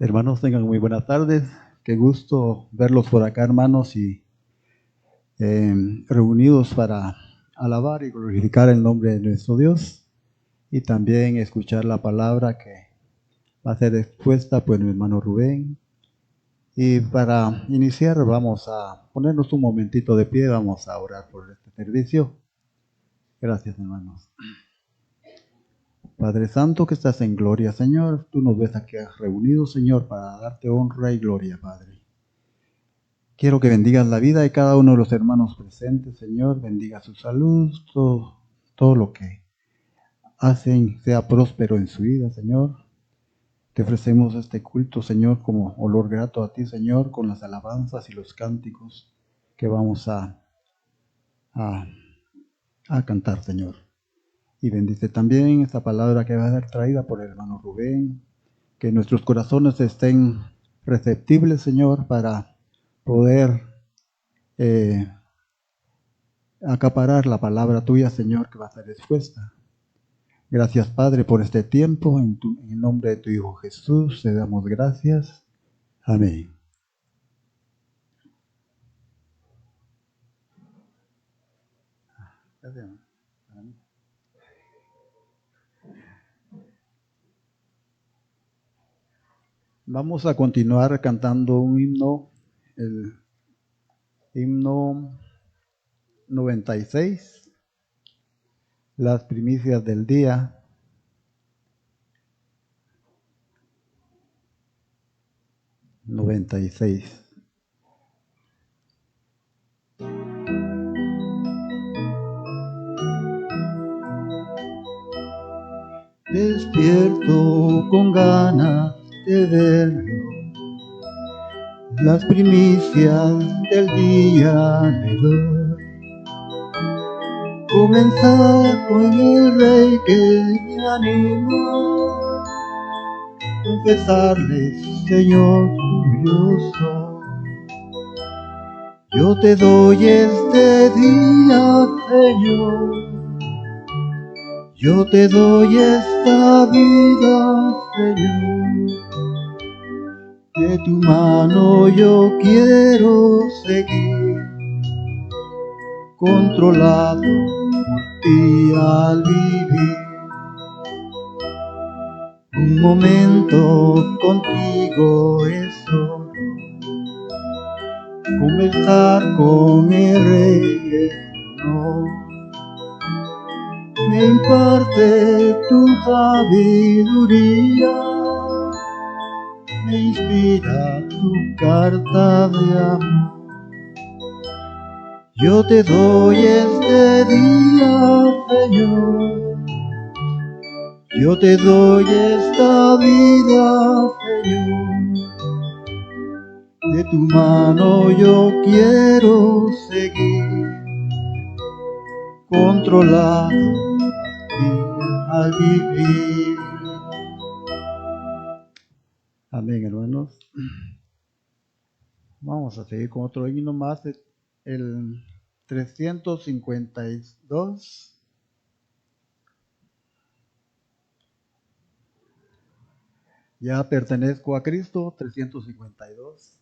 Hermanos, tengan muy buenas tardes. Qué gusto verlos por acá, hermanos, y reunidos para alabar y glorificar el nombre de nuestro Dios y también escuchar la palabra que va a ser expuesta por mi hermano Rubén. Y para iniciar vamos a ponernos un momentito de pie, vamos a orar por este servicio. Gracias, hermanos. Padre Santo que estás en gloria, Señor, tú nos ves aquí reunidos, Señor, para darte honra y gloria, Padre. Quiero que bendigas la vida de cada uno de los hermanos presentes, Señor, bendiga su salud, todo lo que hacen sea próspero en su vida, Señor. Te ofrecemos este culto, Señor, como olor grato a ti, Señor, con las alabanzas y los cánticos que vamos a cantar, Señor. Y bendice también esta palabra que va a ser traída por el hermano Rubén, que nuestros corazones estén receptibles, Señor, para poder acaparar la palabra tuya, Señor, que va a ser expuesta. Gracias, Padre, por este tiempo. En el nombre de tu Hijo Jesús te damos gracias. Amén. Vamos a continuar cantando un himno, el himno 96, las primicias del día. Despierto con ganas de verlo, las primicias del día le doy. Comenzar con el Rey que me anima, confesarle, Señor, tuyo soy. Yo te doy este día, Señor. Yo te doy esta vida, Señor. De tu mano yo quiero seguir, controlado por ti al vivir. Un momento contigo es oro, conversar con el Rey no. Me imparte tu sabiduría, me inspira tu carta de amor. Yo te doy este día, Señor. Yo te doy esta vida, Señor. De tu mano yo quiero seguir, controlado al vivir. Amén, hermanos. Vamos a seguir con otro himno más, el 352. Ya pertenezco a Cristo, 352.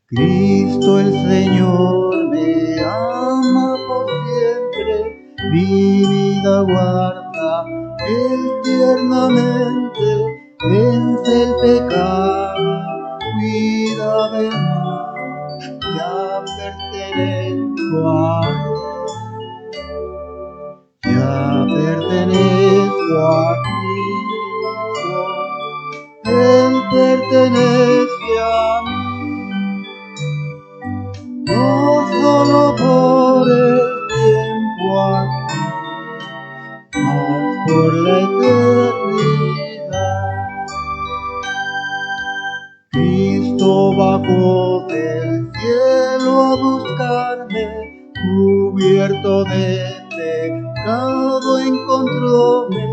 Cristo el Señor me ama por siempre, mi vida guarda Él tiernamente, vence el pecado, cuida del mal, ya pertenezco a Él, ya pertenezco a Cristo, Él pertenece a mí. No solo por el tiempo cubierto de pecado encontróme,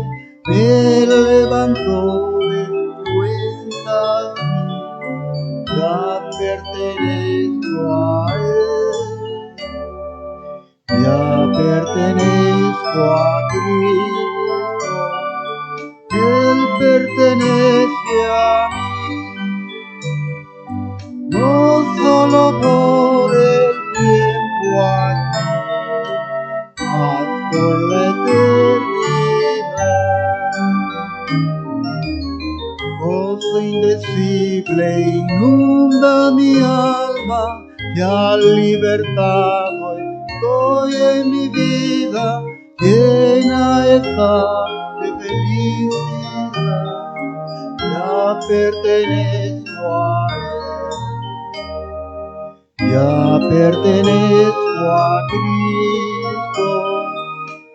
me levantó de vuelta, ya pertenezco a Él, ya pertenezco a Cristo, Él pertenece a mí, no solo por el tiempo aquí, mas por la eternidad. Gozo indecible inunda mi alma, ya libertado estoy en mi vida, llena está de felicidad, ya pertenezco a Él, ya pertenezco a Cristo,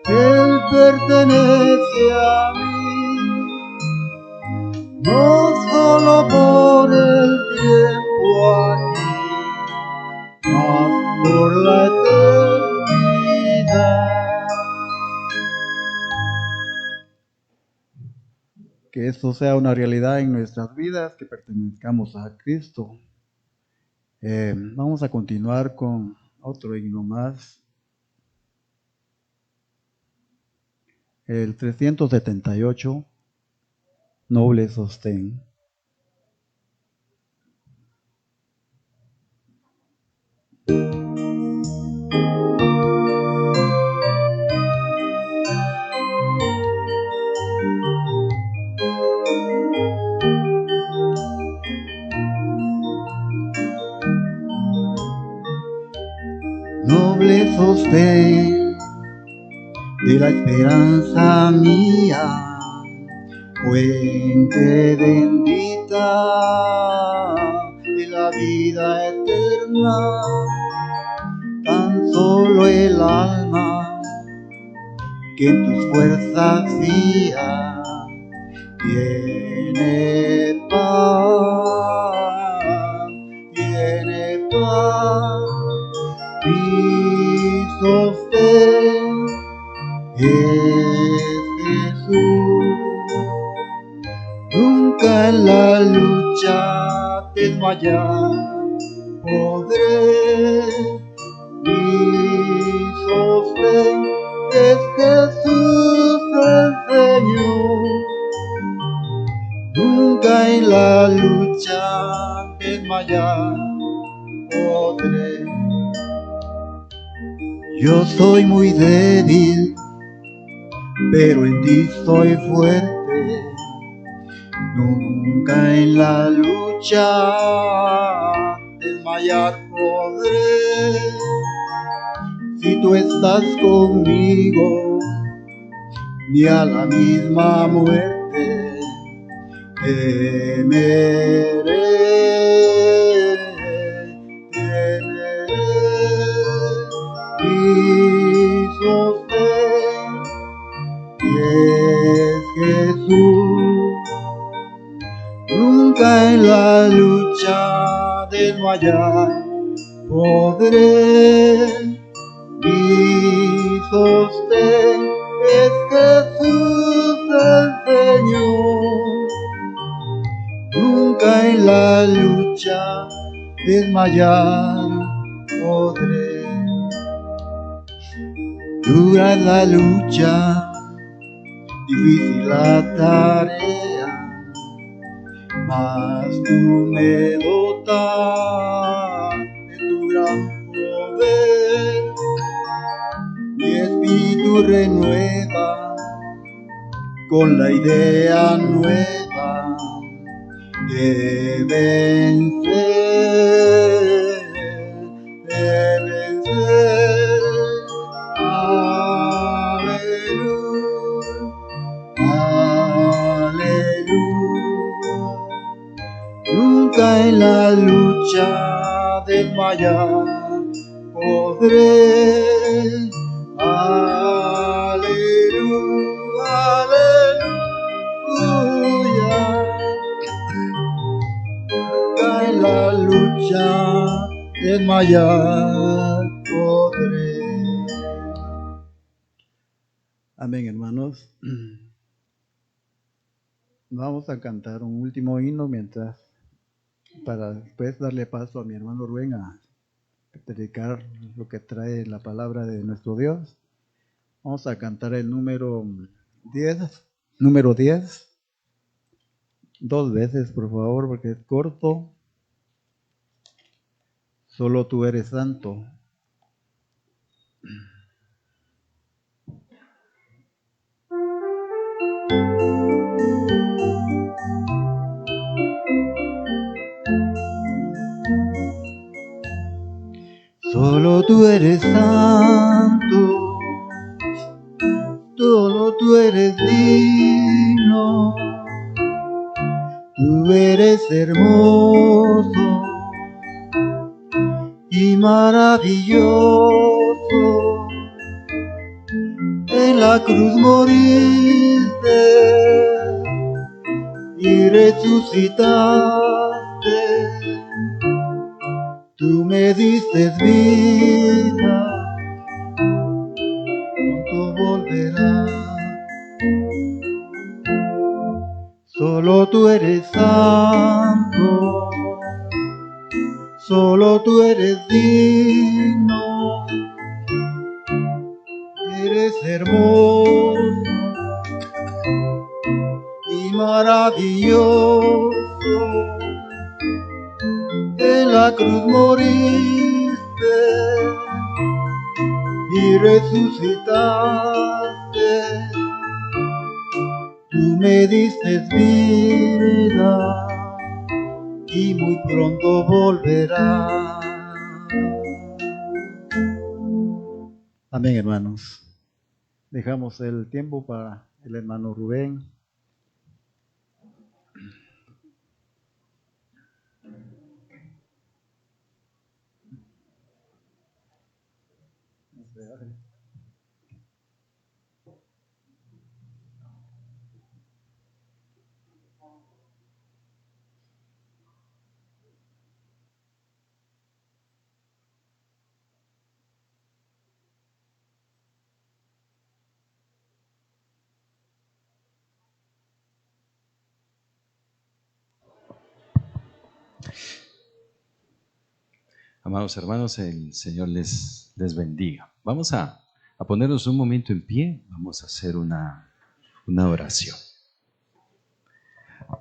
Él pertenece a mí, no solo por el tiempo aquí, mas por la eternidad. Que esto sea una realidad en nuestras vidas, que pertenezcamos a Cristo. Vamos a continuar con otro himno más. El 378, Noble Sostén. Noble sostén de la esperanza mía, fuente bendita de la vida eterna, tan solo el alma que en tus fuerzas fía tiene paz, tiene paz. Mi sostén es Jesús, nunca en la lucha desmayar podré. Mi sostén es Jesús el Señor, nunca en la lucha desmayar podré. Yo soy muy débil, pero en ti soy fuerte, nunca en la lucha desmayar podré. Si tú estás conmigo, ni a la misma muerte temeré. Mi sostén es Jesús, nunca en la lucha desmayar podré. Mi sostén es Jesús el Señor, nunca en la lucha desmayar podré. Dura es la lucha, difícil la tarea, mas tú me dotas de tu gran poder. Mi espíritu renueva con la idea nueva de vencer, de vencer. Nunca en la lucha desmayar podré. Aleluya, aleluya. Nunca en la lucha desmayar podré. Amén, hermanos. Vamos a cantar un último himno para después darle paso a mi hermano Rubén a predicar lo que trae la palabra de nuestro Dios. Vamos a cantar el número 10. Número 10. 2 veces, por favor, porque es corto. Solo tú eres santo. Solo tú eres santo, solo tú eres digno, tú eres hermoso y maravilloso. En la cruz moriste y resucitaste. Tú me diste vida, pronto volverás. Solo tú eres santo, solo tú eres digno, eres hermoso y maravilloso. En la cruz moriste y resucitaste. Tú me diste vida y muy pronto volverás. Amén, hermanos. Dejamos el tiempo para el hermano Rubén. Amados hermanos, el Señor les bendiga. Vamos a ponernos un momento en pie, vamos a hacer una oración.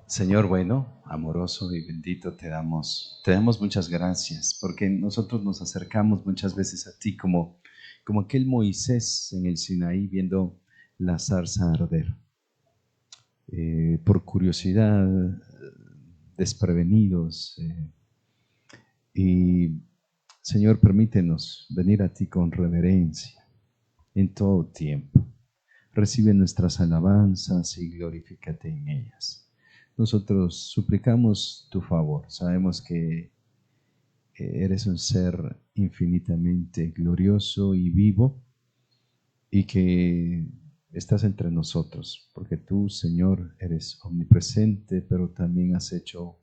Señor bueno, amoroso y bendito, te damos muchas gracias, porque nosotros nos acercamos muchas veces a ti como aquel Moisés en el Sinaí viendo la zarza arder. Por curiosidad, desprevenidos, y Señor, permítenos venir a ti con reverencia en todo tiempo. Recibe nuestras alabanzas y glorifícate en ellas. Nosotros suplicamos tu favor. Sabemos que eres un ser infinitamente glorioso y vivo y que estás entre nosotros, porque tú, Señor, eres omnipresente, pero también has hecho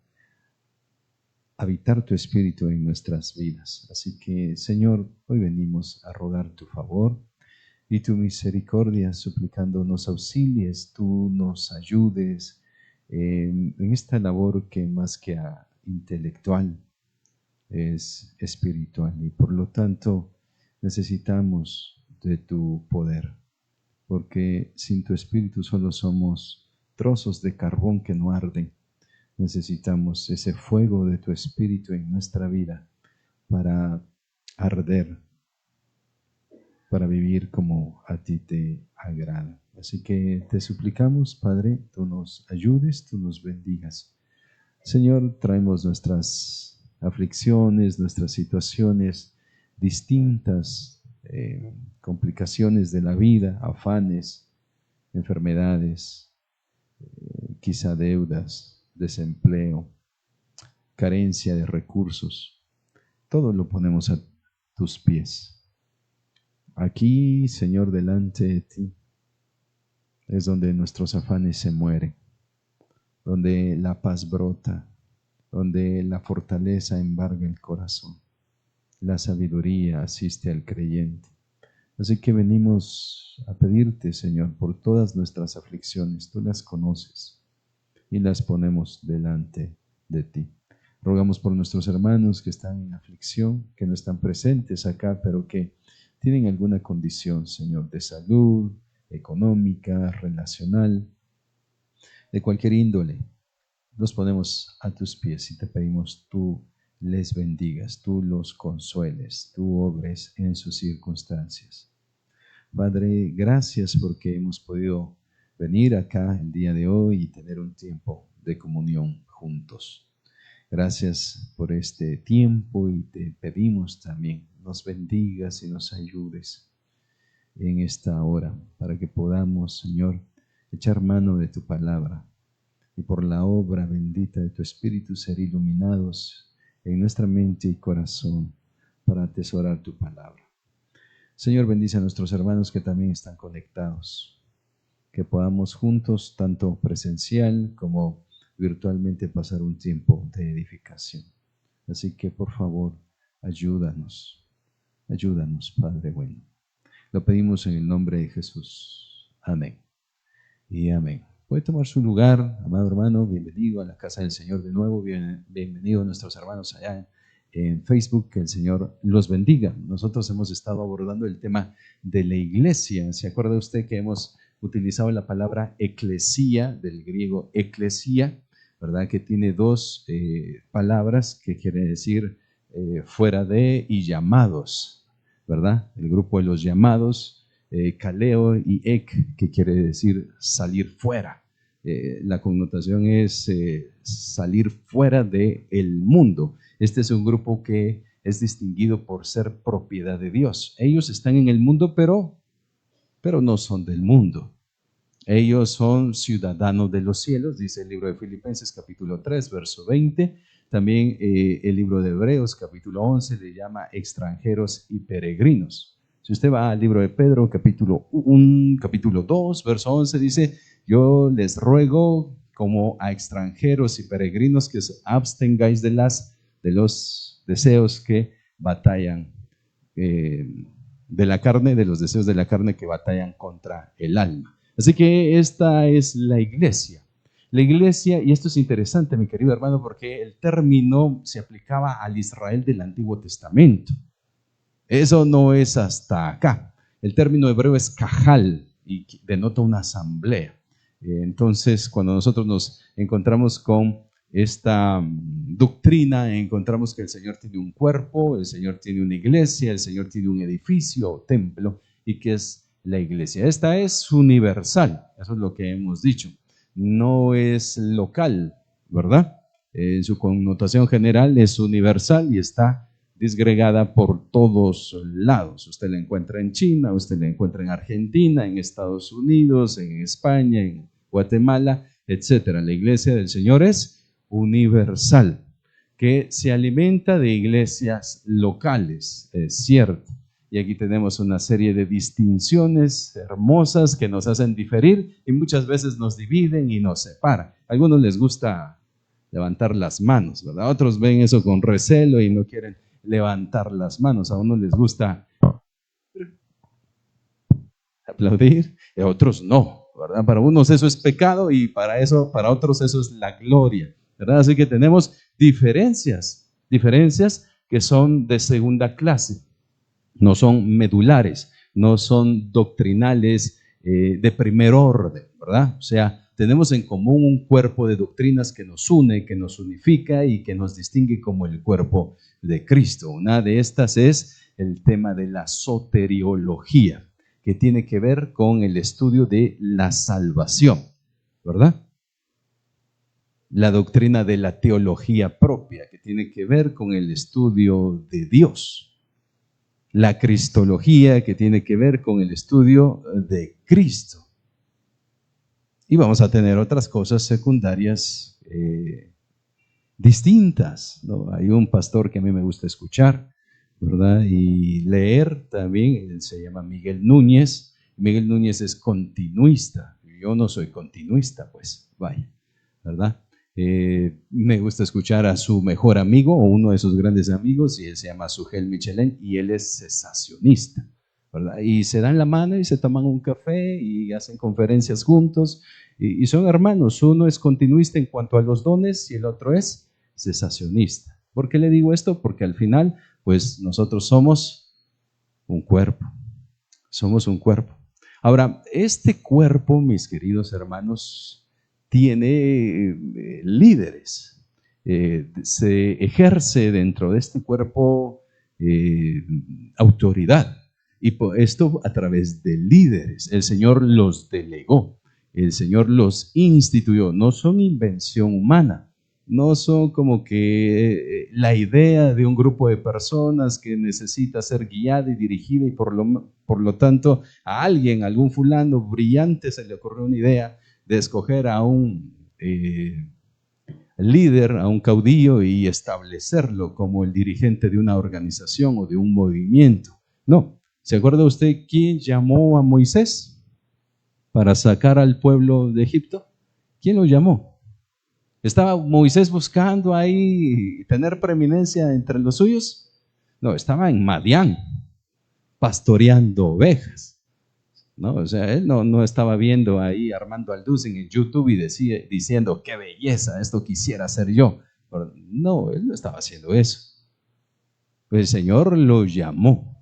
habitar tu Espíritu en nuestras vidas. Así que, Señor, hoy venimos a rogar tu favor y tu misericordia, suplicando nos auxilies, tú nos ayudes en esta labor que más que intelectual es espiritual, y por lo tanto necesitamos de tu poder, porque sin tu Espíritu solo somos trozos de carbón que no arden. Necesitamos ese fuego de tu Espíritu en nuestra vida para arder, para vivir como a ti te agrada. Así que te suplicamos, Padre, tú nos ayudes, tú nos bendigas. Señor, traemos nuestras aflicciones, nuestras situaciones distintas, complicaciones de la vida, afanes, enfermedades, quizá deudas, desempleo, carencia de recursos. Todo lo ponemos a tus pies. Aquí, Señor, delante de ti, es donde nuestros afanes se mueren, donde la paz brota, donde la fortaleza embarga el corazón, la sabiduría asiste al creyente. Así que venimos a pedirte, Señor, por todas nuestras aflicciones. Tú las conoces y las ponemos delante de ti. Rogamos por nuestros hermanos que están en aflicción, que no están presentes acá, pero que tienen alguna condición, Señor, de salud, económica, relacional, de cualquier índole. Nos ponemos a tus pies y te pedimos tú les bendigas, tú los consueles, tú obres en sus circunstancias. Padre, gracias porque hemos podido venir acá el día de hoy y tener un tiempo de comunión juntos. Gracias por este tiempo y te pedimos también nos bendigas y nos ayudes en esta hora para que podamos, Señor, echar mano de tu palabra y por la obra bendita de tu Espíritu ser iluminados en nuestra mente y corazón para atesorar tu palabra. Señor, bendice a nuestros hermanos que también están conectados, que podamos juntos, tanto presencial como virtualmente, pasar un tiempo de edificación. Así que, por favor, ayúdanos, Padre bueno. Lo pedimos en el nombre de Jesús. Amén y amén. Puede tomar su lugar, amado hermano, bienvenido a la casa del Señor de nuevo, bienvenido a nuestros hermanos allá en Facebook, que el Señor los bendiga. Nosotros hemos estado abordando el tema de la iglesia. ¿Se acuerda usted que hemos utilizado la palabra eclesía, del griego eclesía, ¿verdad? Que tiene dos palabras que quiere decir fuera de y llamados, ¿verdad? El grupo de los llamados, kaleo y ek, que quiere decir salir fuera. La connotación es salir fuera del mundo. Este es un grupo que es distinguido por ser propiedad de Dios. Ellos están en el mundo, pero no son del mundo. Ellos son ciudadanos de los cielos, dice el libro de Filipenses capítulo 3, verso 20. También el libro de Hebreos capítulo 11 le llama extranjeros y peregrinos. Si usted va al libro de Pedro capítulo 2, verso 11, dice: yo les ruego como a extranjeros y peregrinos que os abstengáis de los deseos que batallan de la carne, de los deseos de la carne que batallan contra el alma. Así que esta es la iglesia. La iglesia, y esto es interesante, mi querido hermano, porque el término se aplicaba al Israel del Antiguo Testamento. Eso no es hasta acá. El término hebreo es cajal y denota una asamblea. Entonces, cuando nosotros nos encontramos con esta doctrina, encontramos que el Señor tiene un cuerpo, el Señor tiene una iglesia, el Señor tiene un edificio o templo, y que es la iglesia. Esta es universal, eso es lo que hemos dicho. No es local, ¿verdad? En su connotación general es universal y está disgregada por todos lados. Usted la encuentra en China, usted la encuentra en Argentina, en Estados Unidos, en España, en Guatemala, etcétera. La iglesia del Señor es universal, que se alimenta de iglesias locales, es cierto. Y aquí tenemos una serie de distinciones hermosas que nos hacen diferir y muchas veces nos dividen y nos separan. A algunos les gusta levantar las manos, ¿verdad? Otros ven eso con recelo y no quieren levantar las manos. A unos les gusta aplaudir y a otros no, ¿verdad? Para unos eso es pecado y para otros eso es la gloria, ¿verdad? Así que tenemos diferencias que son de segunda clase. No son medulares, no son doctrinales de primer orden, ¿verdad? O sea, tenemos en común un cuerpo de doctrinas que nos une, que nos unifica y que nos distingue como el cuerpo de Cristo. Una de estas es el tema de la soteriología, que tiene que ver con el estudio de la salvación, ¿verdad? La doctrina de la teología propia, que tiene que ver con el estudio de Dios. La cristología, que tiene que ver con el estudio de Cristo. Y vamos a tener otras cosas secundarias distintas, ¿no? Hay un pastor que a mí me gusta escuchar, ¿verdad? Y leer también, él se llama Miguel Núñez. Miguel Núñez es continuista. Yo no soy continuista, pues, vaya, ¿verdad? Me gusta escuchar a su mejor amigo o uno de sus grandes amigos, y él se llama Sugel Michelén, y él es cesacionista, ¿verdad? Y se dan la mano y se toman un café y hacen conferencias juntos y son hermanos. Uno es continuista en cuanto a los dones y el otro es cesacionista. ¿Por qué le digo esto? Porque al final, pues nosotros somos un cuerpo. Somos un cuerpo. Ahora, este cuerpo, mis queridos hermanos, tiene líderes. Se ejerce dentro de este cuerpo autoridad. Y esto a través de líderes. El Señor los delegó. El Señor los instituyó. No son invención humana. No son como que la idea de un grupo de personas que necesita ser guiada y dirigida y por lo tanto a alguien, algún fulano brillante se le ocurrió una idea de escoger a un líder, a un caudillo y establecerlo como el dirigente de una organización o de un movimiento. No. ¿Se acuerda usted quién llamó a Moisés para sacar al pueblo de Egipto? ¿Quién lo llamó? ¿Estaba Moisés buscando ahí tener preeminencia entre los suyos? No, estaba en Madián, pastoreando ovejas. ¿No? O sea, él no estaba viendo ahí Armando Alducin en YouTube y diciendo, qué belleza, esto quisiera ser yo. Pero no, él no estaba haciendo eso. Pues el Señor lo llamó.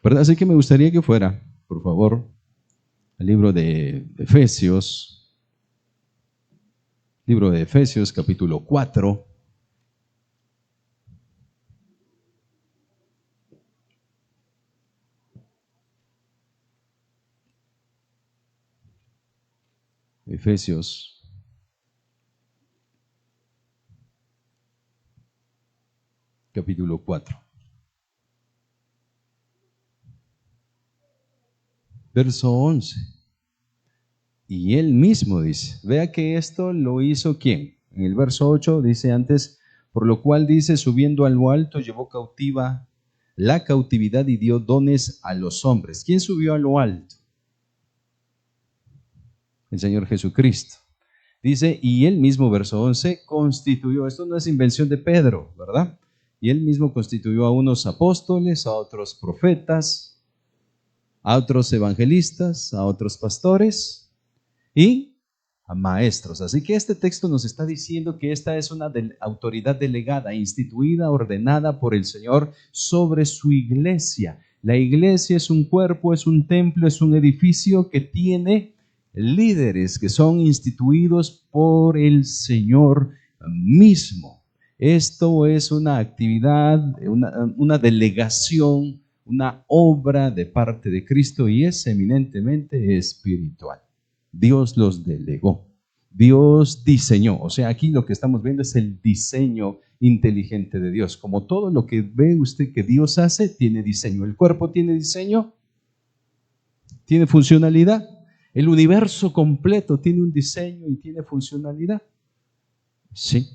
¿Verdad? Así que me gustaría que fuera, por favor, al libro de Efesios. Libro de Efesios, capítulo 4. Efesios, capítulo 4. Verso 11. Y él mismo dice, vea que esto lo hizo ¿quién? En el verso 8 dice antes, por lo cual dice, subiendo a lo alto, llevó cautiva la cautividad y dio dones a los hombres. ¿Quién subió a lo alto? El Señor Jesucristo. Dice, y él mismo, verso 11, constituyó, esto no es invención de Pedro, ¿verdad? Y él mismo constituyó a unos apóstoles, a otros profetas, a otros evangelistas, a otros pastores y a maestros. Así que este texto nos está diciendo que esta es una autoridad delegada, instituida, ordenada por el Señor sobre su iglesia. La iglesia es un cuerpo, es un templo, es un edificio que tiene líderes que son instituidos por el Señor mismo. Esto es una actividad, una delegación, una obra de parte de Cristo y es eminentemente espiritual. Dios los delegó, Dios diseñó, o sea, aquí lo que estamos viendo es el diseño inteligente de Dios. Como todo lo que ve usted que Dios hace, tiene diseño. El cuerpo tiene diseño, tiene funcionalidad. El universo completo tiene un diseño y tiene funcionalidad. Sí.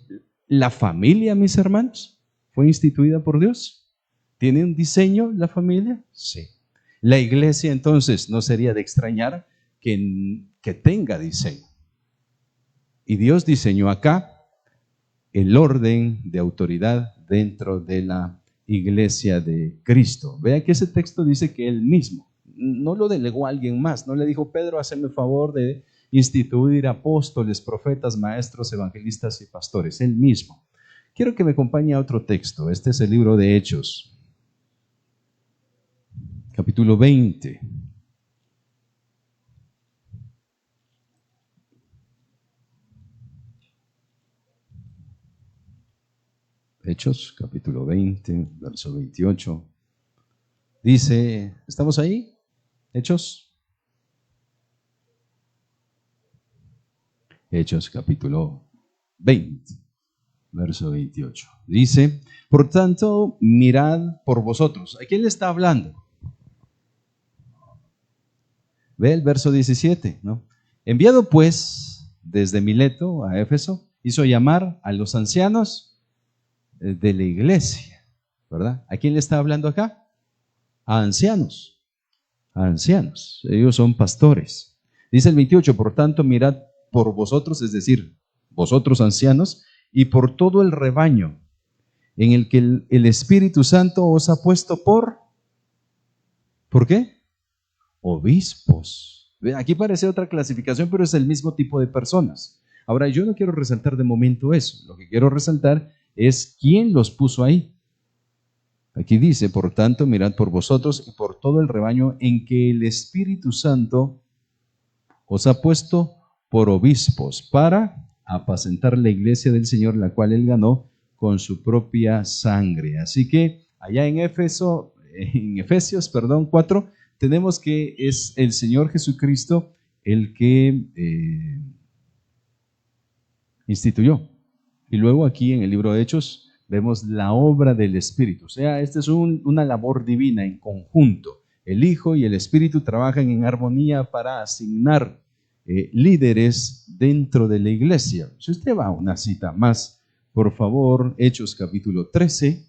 La familia, mis hermanos, fue instituida por Dios. ¿Tiene un diseño la familia? Sí. La iglesia, entonces, no sería de extrañar que tenga diseño. Y Dios diseñó acá el orden de autoridad dentro de la iglesia de Cristo. Vea que ese texto dice que Él mismo, no lo delegó a alguien más, no le dijo, Pedro, hazme el favor de instituir apóstoles, profetas, maestros, evangelistas y pastores. Él mismo. Quiero que me acompañe a otro texto. Este es el libro de Hechos, capítulo 20. Hechos, capítulo 20, verso 28. Dice, ¿estamos ahí? Hechos. Hechos, capítulo 20, verso 28. Dice, por tanto, mirad por vosotros. ¿A quién le está hablando? Ve el verso 17, ¿no? Enviado pues desde Mileto a Éfeso, hizo llamar a los ancianos de la iglesia, ¿verdad? ¿A quién le está hablando acá? A ancianos, ellos son pastores. Dice el 28, por tanto, mirad por vosotros, es decir, vosotros ancianos, y por todo el rebaño en el que el Espíritu Santo os ha puesto ¿por qué? obispos. Aquí parece otra clasificación, pero es el mismo tipo de personas. Ahora, yo no quiero resaltar de momento eso. Lo que quiero resaltar es quién los puso ahí. Aquí dice, por tanto, mirad por vosotros y por todo el rebaño en que el Espíritu Santo os ha puesto por obispos para apacentar la iglesia del Señor, la cual él ganó con su propia sangre. Así que allá en Efesios 4, tenemos que es el Señor Jesucristo el que instituyó. Y luego aquí en el libro de Hechos vemos la obra del Espíritu. O sea, esta es una labor divina en conjunto. El Hijo y el Espíritu trabajan en armonía para asignar líderes dentro de la iglesia. Si usted va a una cita más, por favor, Hechos capítulo 13.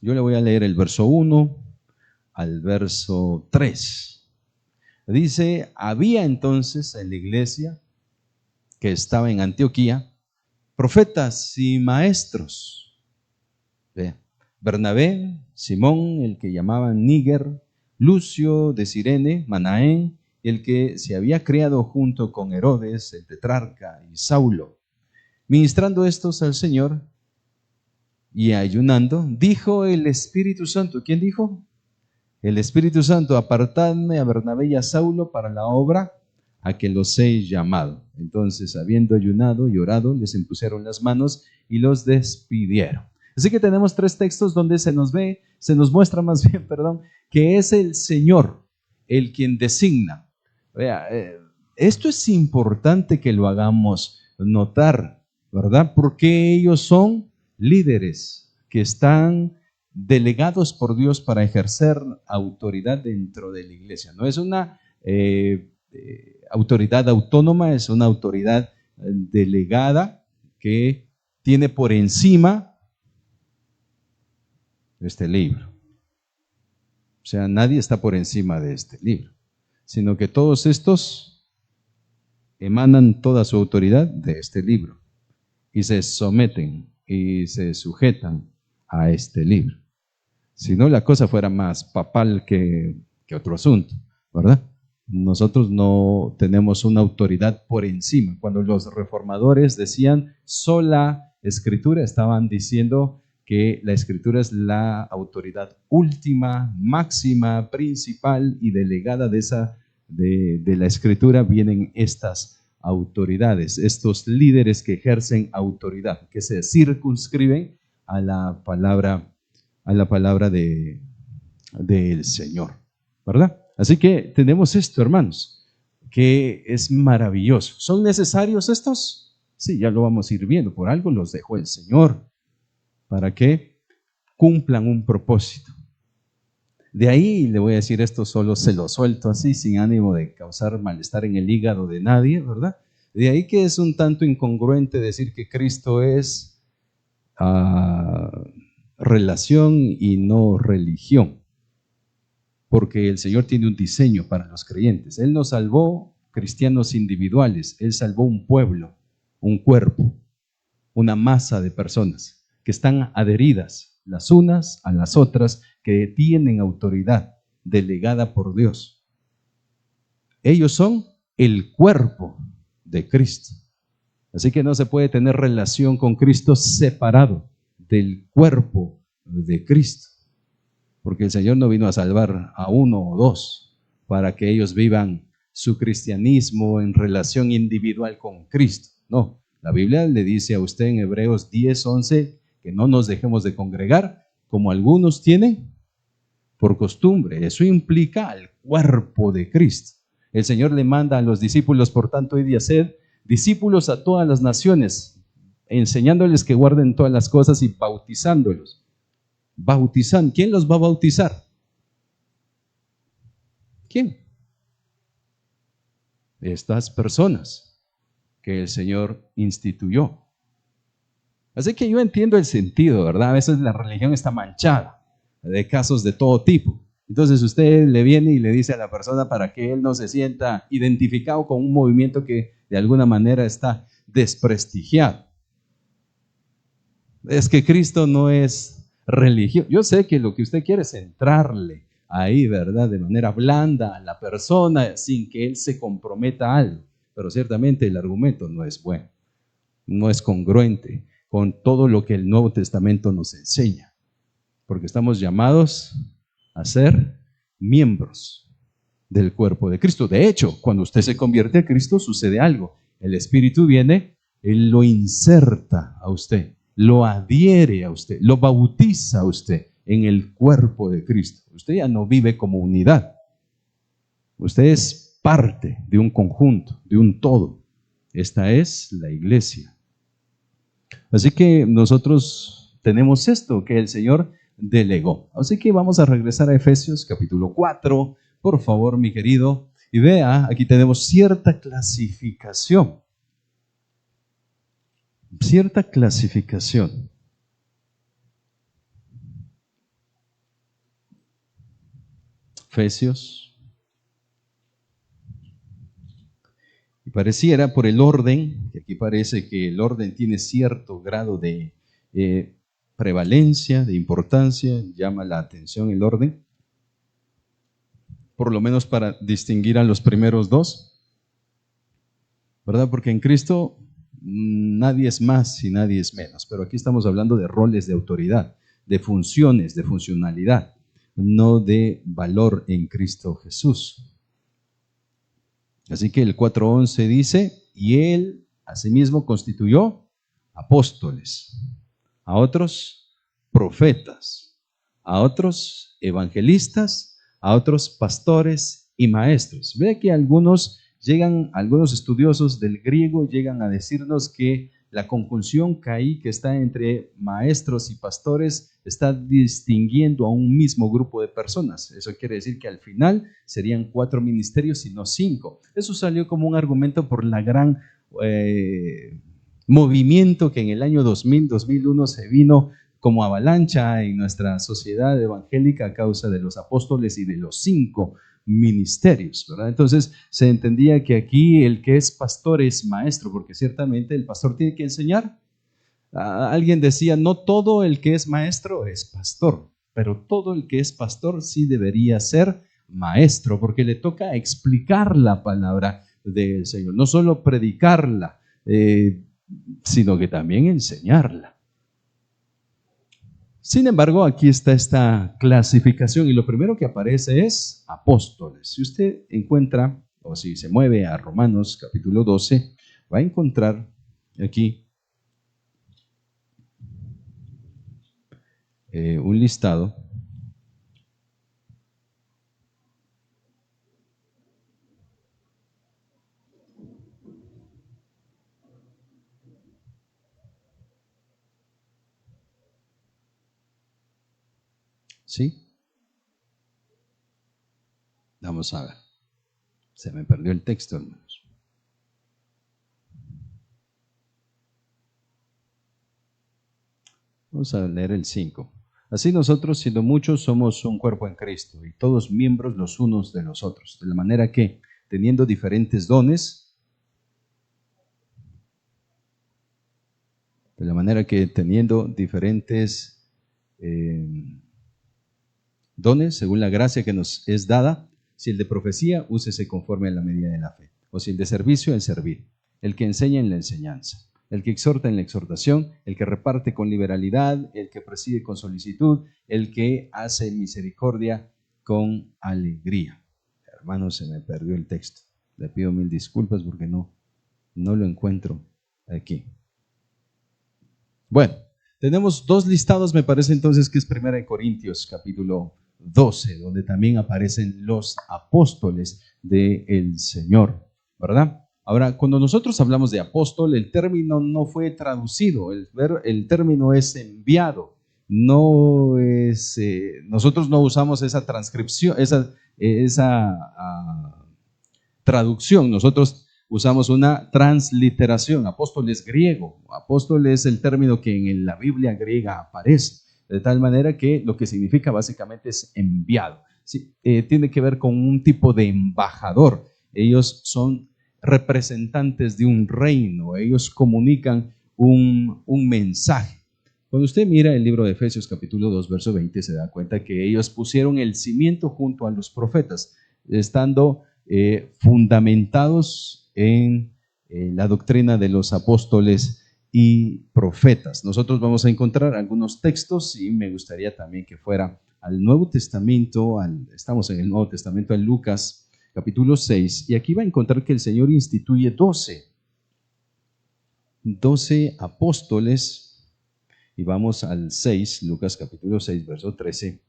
Yo le voy a leer el verso 1 al verso 3. Dice, había entonces en la iglesia que estaba en Antioquía profetas y maestros. Bernabé, Simón, el que llamaban Níger, Lucio de Cirene, Manaén, el que se había criado junto con Herodes, el tetrarca, y Saulo. Ministrando estos al Señor y ayunando, dijo el Espíritu Santo. ¿Quién dijo? El Espíritu Santo, apartadme a Bernabé y a Saulo para la obra a que los he llamado. Entonces, habiendo ayunado y orado, les impusieron las manos y los despidieron. Así que tenemos tres textos donde se nos muestra más bien, que es el Señor el quien designa. Vea, esto es importante que lo hagamos notar, ¿verdad? Porque ellos son líderes que están delegados por Dios para ejercer autoridad dentro de la iglesia. No es una autoridad autónoma, es una autoridad delegada que tiene por encima este libro. O sea, nadie está por encima de este libro, sino que todos estos emanan toda su autoridad de este libro y se someten y se sujetan a este libro. Si no, la cosa fuera más papal que otro asunto, ¿verdad? Nosotros no tenemos una autoridad por encima. Cuando los reformadores decían sola escritura, estaban diciendo que la escritura es la autoridad última, máxima, principal y delegada de la escritura. Vienen estas autoridades, estos líderes que ejercen autoridad, que se circunscriben a la palabra del Señor, ¿verdad? Así que tenemos esto, hermanos, que es maravilloso. ¿Son necesarios estos? Sí, ya lo vamos a ir viendo. Por algo los dejó el Señor, para que cumplan un propósito. De ahí le voy a decir esto, solo se lo suelto así, sin ánimo de causar malestar en el hígado de nadie, ¿verdad? De ahí que es un tanto incongruente decir que Cristo es relación y no religión, porque el Señor tiene un diseño para los creyentes. Él nos salvó cristianos individuales, Él salvó un pueblo, un cuerpo, una masa de personas que están adheridas las unas a las otras, que tienen autoridad delegada por Dios. Ellos son el cuerpo de Cristo. Así que no se puede tener relación con Cristo separado del cuerpo de Cristo, porque el Señor no vino a salvar a uno o dos para que ellos vivan su cristianismo en relación individual con Cristo. No, la Biblia le dice a usted en Hebreos 10:11 que no nos dejemos de congregar como algunos tienen por costumbre. Eso implica al cuerpo de Cristo. El Señor le manda a los discípulos, por tanto, id y haced discípulos a todas las naciones, enseñándoles que guarden todas las cosas y bautizándolos. Bautizando. ¿Quién los va a bautizar? ¿Quién? Estas personas que el Señor instituyó. Así que yo entiendo el sentido, ¿verdad? A veces la religión está manchada de casos de todo tipo. Entonces usted le viene y le dice a la persona para que él no se sienta identificado con un movimiento que de alguna manera está desprestigiado. Es que Cristo no es religión. Yo sé que lo que usted quiere es entrarle ahí, ¿verdad? De manera blanda a la persona sin que él se comprometa a algo. Pero ciertamente el argumento no es bueno, no es congruente con todo lo que el Nuevo Testamento nos enseña. Porque estamos llamados a ser miembros del cuerpo de Cristo. De hecho, cuando usted se convierte a Cristo, sucede algo. El Espíritu viene, Él lo inserta a usted, lo adhiere a usted, lo bautiza a usted en el cuerpo de Cristo. Usted ya no vive como unidad. Usted es parte de un conjunto, de un todo. Esta es la iglesia. Así que nosotros tenemos esto que el Señor delegó. Así que vamos a regresar a Efesios capítulo 4, por favor, mi querido, y vea, aquí tenemos cierta clasificación. Cierta clasificación. Efesios. Y pareciera por el orden, que aquí parece que el orden tiene cierto grado de prevalencia, de importancia, llama la atención el orden, por lo menos para distinguir a los primeros dos, ¿verdad? Porque en Cristo nadie es más y nadie es menos, pero aquí estamos hablando de roles de autoridad, de funciones, de funcionalidad, no de valor en Cristo Jesús. Así que el 4:11 dice, y Él asimismo constituyó apóstoles, a otros profetas, a otros evangelistas, a otros pastores y maestros. Ve que algunos estudiosos del griego llegan a decirnos que la conjunción caí que está entre maestros y pastores está distinguiendo a un mismo grupo de personas. Eso quiere decir que al final serían 4 ministerios y no 5. Eso salió como un argumento por la gran movimiento que en el año 2000-2001 se vino como avalancha en nuestra sociedad evangélica a causa de los apóstoles y de los 5 ministerios, ¿verdad? Entonces se entendía que aquí el que es pastor es maestro, porque ciertamente el pastor tiene que enseñar. Alguien decía, no todo el que es maestro es pastor, pero todo el que es pastor sí debería ser maestro, porque le toca explicar la palabra del Señor, no solo predicarla, sino que también enseñarla. Sin embargo, aquí está esta clasificación y lo primero que aparece es apóstoles. Si usted encuentra, o si se mueve a Romanos capítulo 12, va a encontrar aquí un listado . ¿Sí? Vamos a ver. Se me perdió el texto, hermanos. Vamos a leer el 5. Así nosotros, siendo muchos, somos un cuerpo en Cristo y todos miembros los unos de los otros. De la manera que, teniendo diferentes dones, dones, según la gracia que nos es dada, si el de profecía, úsese conforme a la medida de la fe, o si el de servicio, en servir, el que enseña en la enseñanza, el que exhorta en la exhortación, el que reparte con liberalidad, el que preside con solicitud, el que hace misericordia con alegría. Hermanos, se me perdió el texto. Le pido 1000 disculpas porque no lo encuentro aquí. Bueno, tenemos 2 listados, me parece entonces que es 1 Corintios capítulo 12, donde también aparecen los apóstoles del Señor, ¿verdad? Ahora, cuando nosotros hablamos de apóstol, el término no fue traducido, el término es enviado, no es, nosotros no usamos esa transcripción, esa traducción, nosotros usamos una transliteración. Apóstol es griego, apóstol es el término que en la Biblia griega aparece, de tal manera que lo que significa básicamente es enviado. Sí, tiene que ver con un tipo de embajador. Ellos son representantes de un reino, ellos comunican un mensaje. Cuando usted mira el libro de Efesios capítulo 2, verso 20, se da cuenta que ellos pusieron el cimiento junto a los profetas, estando fundamentados en la doctrina de los apóstoles y profetas. Nosotros vamos a encontrar algunos textos y me gustaría también que fuera al Nuevo Testamento, estamos en el Nuevo Testamento, en Lucas capítulo 6, y aquí va a encontrar que el Señor instituye 12 apóstoles, y vamos al 6, Lucas capítulo 6, verso 13.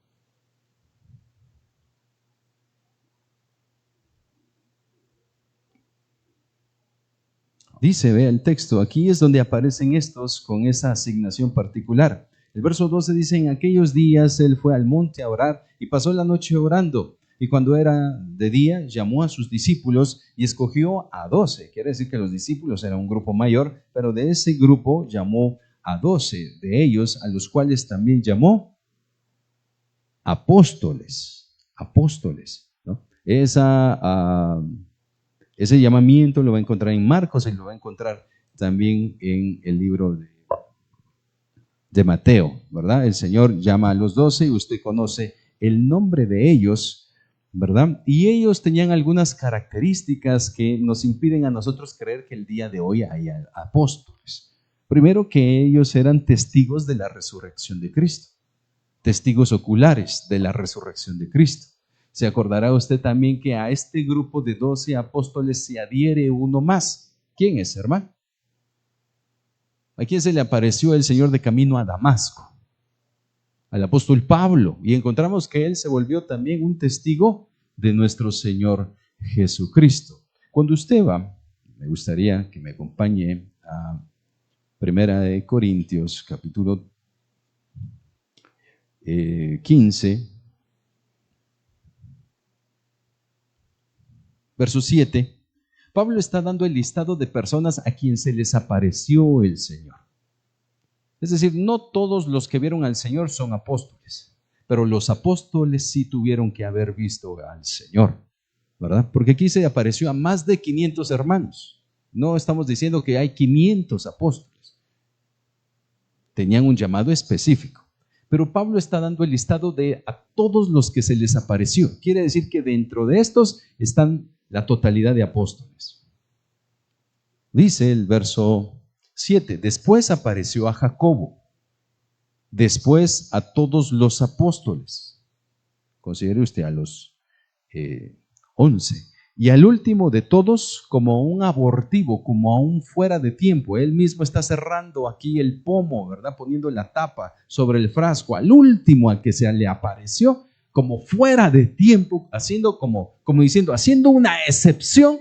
Dice, vea el texto, aquí es donde aparecen estos con esa asignación particular. El verso 12 dice, en aquellos días él fue al monte a orar y pasó la noche orando. Y cuando era de día, llamó a sus discípulos y escogió a 12. Quiere decir que los discípulos eran un grupo mayor, pero de ese grupo llamó a 12 de ellos, a los cuales también llamó apóstoles. Apóstoles, ¿no? Ese llamamiento lo va a encontrar en Marcos y lo va a encontrar también en el libro de Mateo, ¿verdad? El Señor llama a los 12 y usted conoce el nombre de ellos, ¿verdad? Y ellos tenían algunas características que nos impiden a nosotros creer que el día de hoy hay apóstoles. Primero, que ellos eran testigos de la resurrección de Cristo, testigos oculares de la resurrección de Cristo. Se acordará usted también que a este grupo de 12 apóstoles se adhiere uno más. ¿Quién es, hermano? ¿A quién se le apareció el Señor de camino a Damasco? Al apóstol Pablo. Y encontramos que él se volvió también un testigo de nuestro Señor Jesucristo. Cuando usted va, me gustaría que me acompañe a Primera de Corintios, capítulo 15, verso 7. Pablo está dando el listado de personas a quien se les apareció el Señor. Es decir, no todos los que vieron al Señor son apóstoles, pero los apóstoles sí tuvieron que haber visto al Señor, ¿verdad? Porque aquí se apareció a más de 500 hermanos. No estamos diciendo que hay 500 apóstoles. Tenían un llamado específico. Pero Pablo está dando el listado de a todos los que se les apareció. Quiere decir que dentro de estos están la totalidad de apóstoles. Dice el verso 7, después apareció a Jacobo, después a todos los apóstoles. Considere usted a los 11. Y al último de todos, como un abortivo, como a un fuera de tiempo. Él mismo está cerrando aquí el pomo, ¿verdad? Poniendo la tapa sobre el frasco. Al último al que se le apareció, como fuera de tiempo, haciendo como diciendo, haciendo una excepción,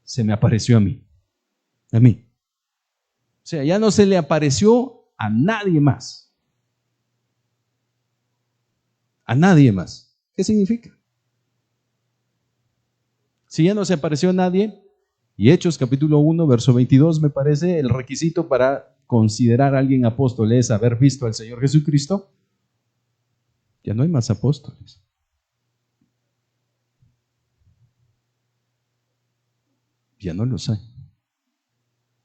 se me apareció a mí. A mí. O sea, ya no se le apareció a nadie más. A nadie más. ¿Qué significa? Si ya no se apareció a nadie, y Hechos capítulo 1, verso 22, me parece, el requisito para considerar a alguien apóstol es haber visto al Señor Jesucristo, ya no hay más apóstoles. Ya no los hay.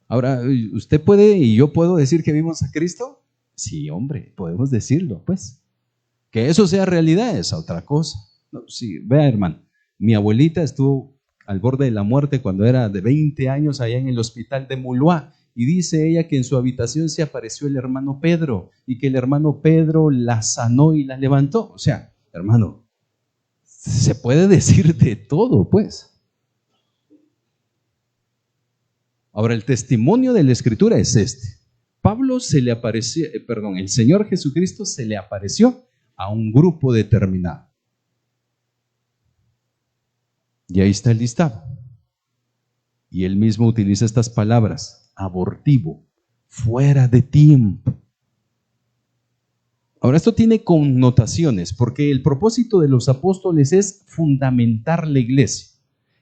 Ahora, ¿usted puede y yo puedo decir que vimos a Cristo? Sí, hombre, podemos decirlo, pues. Que eso sea realidad es otra cosa. No, sí, vea, hermano, mi abuelita estuvo al borde de la muerte cuando era de 20 años allá en el hospital de Muluá, y dice ella que en su habitación se apareció el hermano Pedro y que el hermano Pedro la sanó y la levantó. O sea, hermano, se puede decir de todo, pues. Ahora, el testimonio de la Escritura es este. Pablo se le apareció, el Señor Jesucristo se le apareció a un grupo determinado. Y ahí está el listado. Y él mismo utiliza estas palabras, abortivo, fuera de tiempo. Ahora, esto tiene connotaciones, porque el propósito de los apóstoles es fundamentar la iglesia,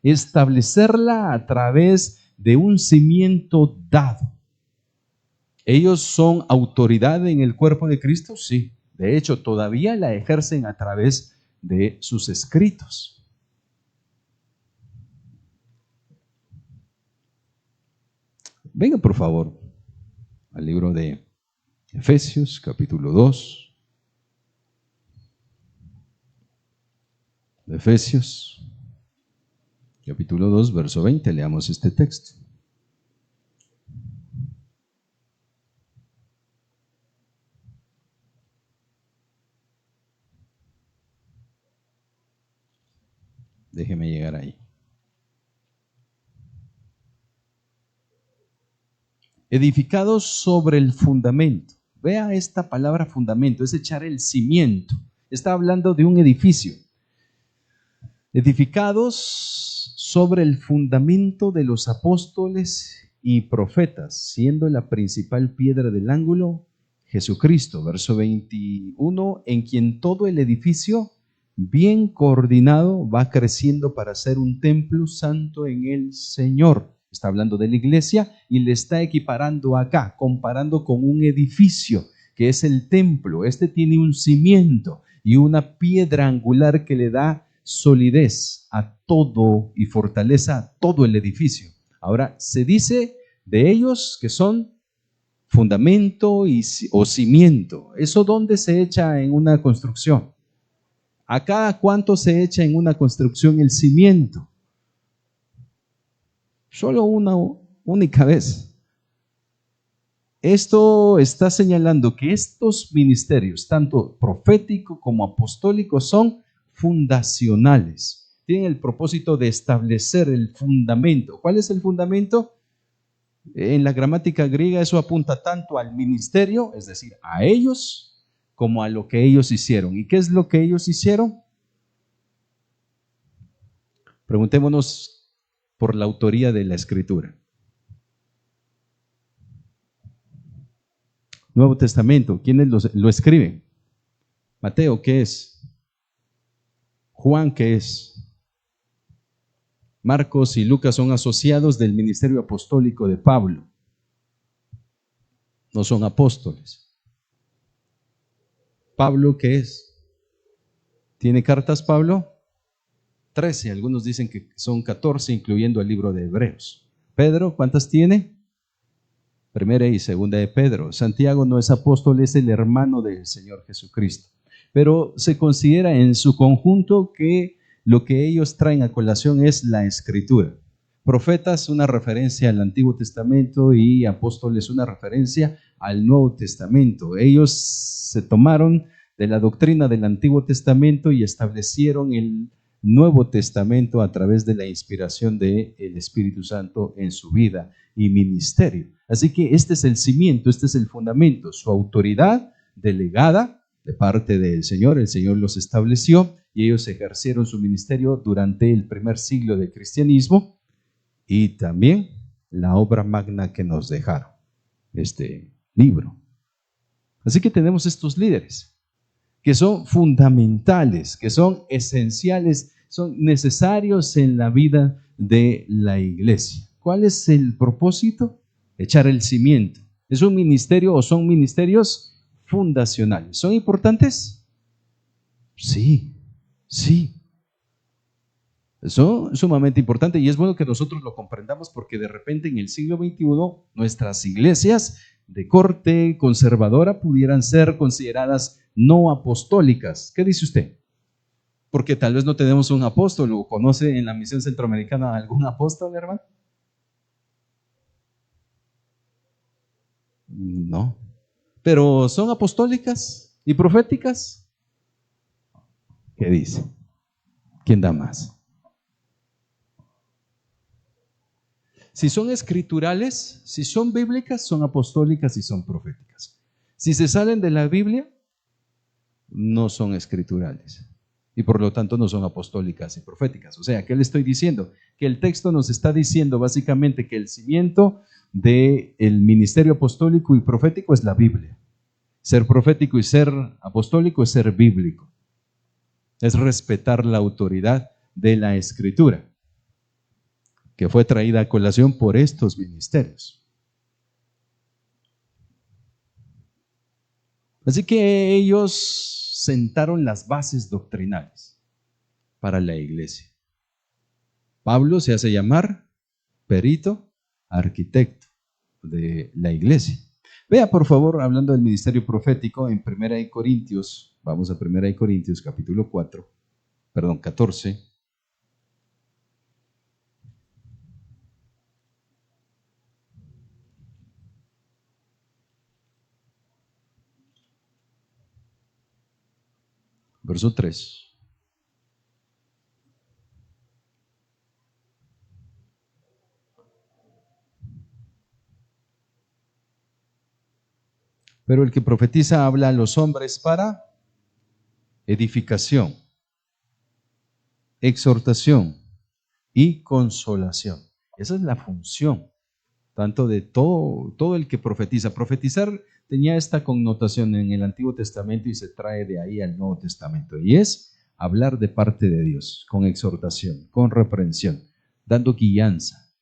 establecerla a través de un cimiento dado. ¿Ellos son autoridad en el cuerpo de Cristo? Sí. De hecho, todavía la ejercen a través de sus escritos. Venga, por favor, al libro de Efesios capítulo 2. Efesios capítulo 2, verso 20. Leamos este texto. Déjeme llegar ahí. Edificados sobre el fundamento. Vea esta palabra fundamento, es echar el cimiento. Está hablando de un edificio. Edificados sobre el fundamento de los apóstoles y profetas, siendo la principal piedra del ángulo Jesucristo. Verso 21, en quien todo el edificio, bien coordinado, va creciendo para ser un templo santo en el Señor. Está hablando de la iglesia y le está equiparando acá, comparando con un edificio que es el templo. Este tiene un cimiento y una piedra angular que le da solidez a todo y fortaleza a todo el edificio. Ahora, se dice de ellos que son fundamento o cimiento. ¿Eso dónde se echa en una construcción? ¿A cada cuánto se echa en una construcción el cimiento? Solo una única vez. Esto está señalando que estos ministerios, tanto profético como apostólico, son fundacionales. Tienen el propósito de establecer el fundamento. ¿Cuál es el fundamento? En la gramática griega eso apunta tanto al ministerio, es decir, a ellos, como a lo que ellos hicieron. ¿Y qué es lo que ellos hicieron? Preguntémonos por la autoría de la Escritura. Nuevo Testamento, ¿quiénes lo escriben? Mateo, ¿qué es? Juan, ¿qué es? Marcos y Lucas son asociados del ministerio apostólico de Pablo. No son apóstoles. ¿Pablo qué es? ¿Tiene cartas Pablo? 13, algunos dicen que son 14, incluyendo el libro de Hebreos. Pedro, ¿cuántas tiene? Primera y segunda de Pedro. Santiago no es apóstol, es el hermano del Señor Jesucristo. Pero se considera en su conjunto que lo que ellos traen a colación es la Escritura. Profetas, una referencia al Antiguo Testamento, y apóstoles, una referencia al Nuevo Testamento. Ellos se tomaron de la doctrina del Antiguo Testamento y establecieron el Nuevo Testamento a través de la inspiración del Espíritu Santo en su vida y ministerio. Así que este es el cimiento, este es el fundamento, su autoridad delegada de parte del Señor. El Señor los estableció y ellos ejercieron su ministerio durante el primer siglo del cristianismo y también la obra magna que nos dejaron, este libro. Así que tenemos estos líderes que son fundamentales, que son esenciales, son necesarios en la vida de la iglesia. ¿Cuál es el propósito? Echar el cimiento. ¿Es un ministerio o son ministerios fundacionales? ¿Son importantes? Sí, sí. Eso es sumamente importante y es bueno que nosotros lo comprendamos porque de repente en el siglo XXI nuestras iglesias de corte conservadora pudieran ser consideradas no apostólicas. ¿Qué dice usted? Porque tal vez no tenemos un apóstol. ¿O conoce en la misión centroamericana algún apóstol, hermano? No. ¿Pero son apostólicas y proféticas? ¿Qué dice? ¿Quién da más? Si son escriturales, si son bíblicas, son apostólicas y son proféticas. Si se salen de la Biblia, no son escriturales y por lo tanto no son apostólicas y proféticas. O sea, ¿qué le estoy diciendo? Que el texto nos está diciendo básicamente que el cimiento del ministerio apostólico y profético es la Biblia. Ser profético y ser apostólico es ser bíblico. Es respetar la autoridad de la Escritura, que fue traída a colación por estos ministerios. Así que ellos sentaron las bases doctrinales para la iglesia. Pablo se hace llamar perito, arquitecto de la iglesia. Vea, por favor, hablando del ministerio profético, en 1 Corintios, vamos a 1 Corintios capítulo 14. Verso 3. Pero el que profetiza habla a los hombres para edificación, exhortación y consolación. Esa es la función, tanto de todo el que profetiza. Profetizar tenía esta connotación en el Antiguo Testamento y se trae de ahí al Nuevo Testamento. Y es hablar de parte de Dios, con exhortación, con reprensión, dando guianza,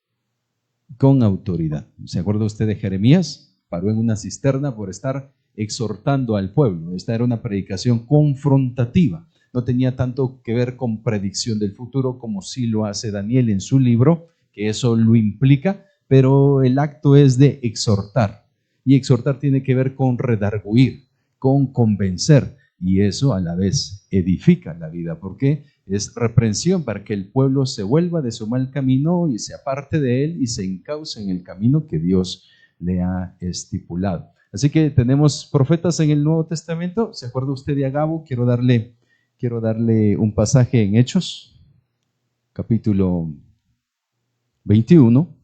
con autoridad. ¿Se acuerda usted de Jeremías? Paró en una cisterna por estar exhortando al pueblo. Esta era una predicación confrontativa. No tenía tanto que ver con predicción del futuro como sí lo hace Daniel en su libro, que eso lo implica, pero el acto es de exhortar. Y exhortar tiene que ver con redarguir, con convencer, y eso a la vez edifica la vida, porque es reprensión para que el pueblo se vuelva de su mal camino y se aparte de él y se encauce en el camino que Dios le ha estipulado. Así que tenemos profetas en el Nuevo Testamento. ¿Se acuerda usted de Agabo? Quiero darle un pasaje en Hechos, capítulo 21.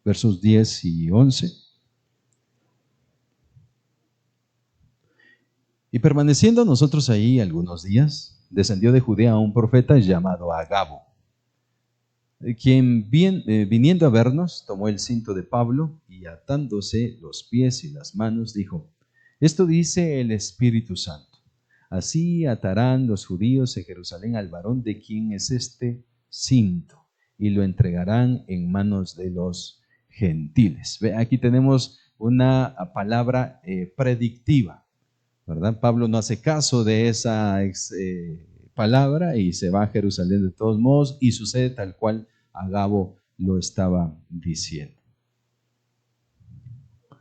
Versos 10 y 11. Y permaneciendo nosotros ahí algunos días, descendió de Judea un profeta llamado Agabo, quien viniendo a vernos, tomó el cinto de Pablo y atándose los pies y las manos, dijo: esto dice el Espíritu Santo, así atarán los judíos en Jerusalén al varón de quien es este cinto, y lo entregarán en manos de los gentiles. Ve, aquí tenemos una palabra predictiva, ¿verdad? Pablo no hace caso de esa palabra y se va a Jerusalén de todos modos, y sucede tal cual Agabo lo estaba diciendo.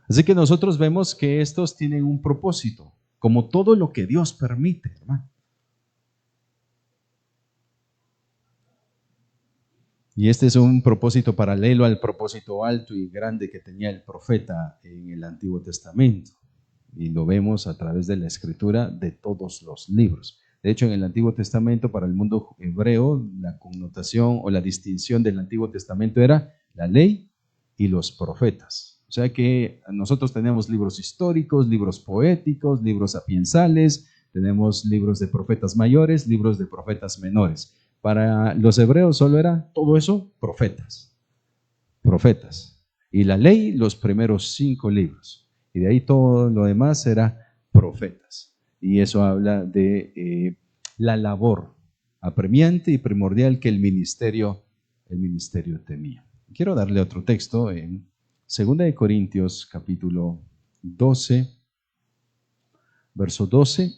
Así que nosotros vemos que estos tienen un propósito, como todo lo que Dios permite, hermano. Y este es un propósito paralelo al propósito alto y grande que tenía el profeta en el Antiguo Testamento. Y lo vemos a través de la escritura de todos los libros. De hecho, en el Antiguo Testamento, para el mundo hebreo, la connotación o la distinción del Antiguo Testamento era la ley y los profetas. O sea que nosotros tenemos libros históricos, libros poéticos, libros sapiensales, tenemos libros de profetas mayores, libros de profetas menores. Para los hebreos solo era todo eso profetas. Y la ley, los primeros 5 libros. Y de ahí todo lo demás era profetas. Y eso habla de la labor apremiante y primordial que el ministerio tenía. Quiero darle otro texto en 2 Corintios capítulo 12, verso 12.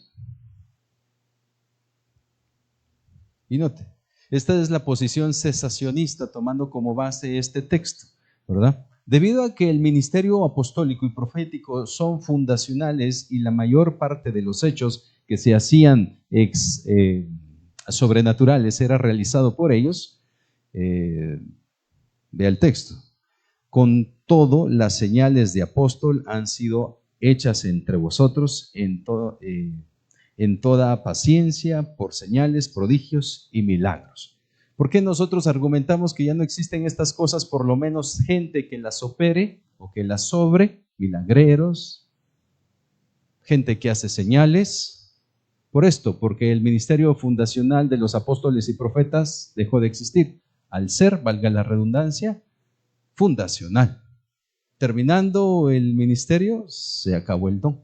Y note, esta es la posición cesacionista tomando como base este texto, ¿verdad? Debido a que el ministerio apostólico y profético son fundacionales y la mayor parte de los hechos que se hacían sobrenaturales era realizado por ellos, vea el texto. Con todo, las señales de apóstol han sido hechas entre vosotros en toda paciencia, por señales, prodigios y milagros. ¿Por qué nosotros argumentamos que ya no existen estas cosas? Por lo menos gente que las opere o que las sobre, milagreros, gente que hace señales. Por esto, porque el ministerio fundacional de los apóstoles y profetas dejó de existir, al ser, valga la redundancia, fundacional. Terminando el ministerio, se acabó el don.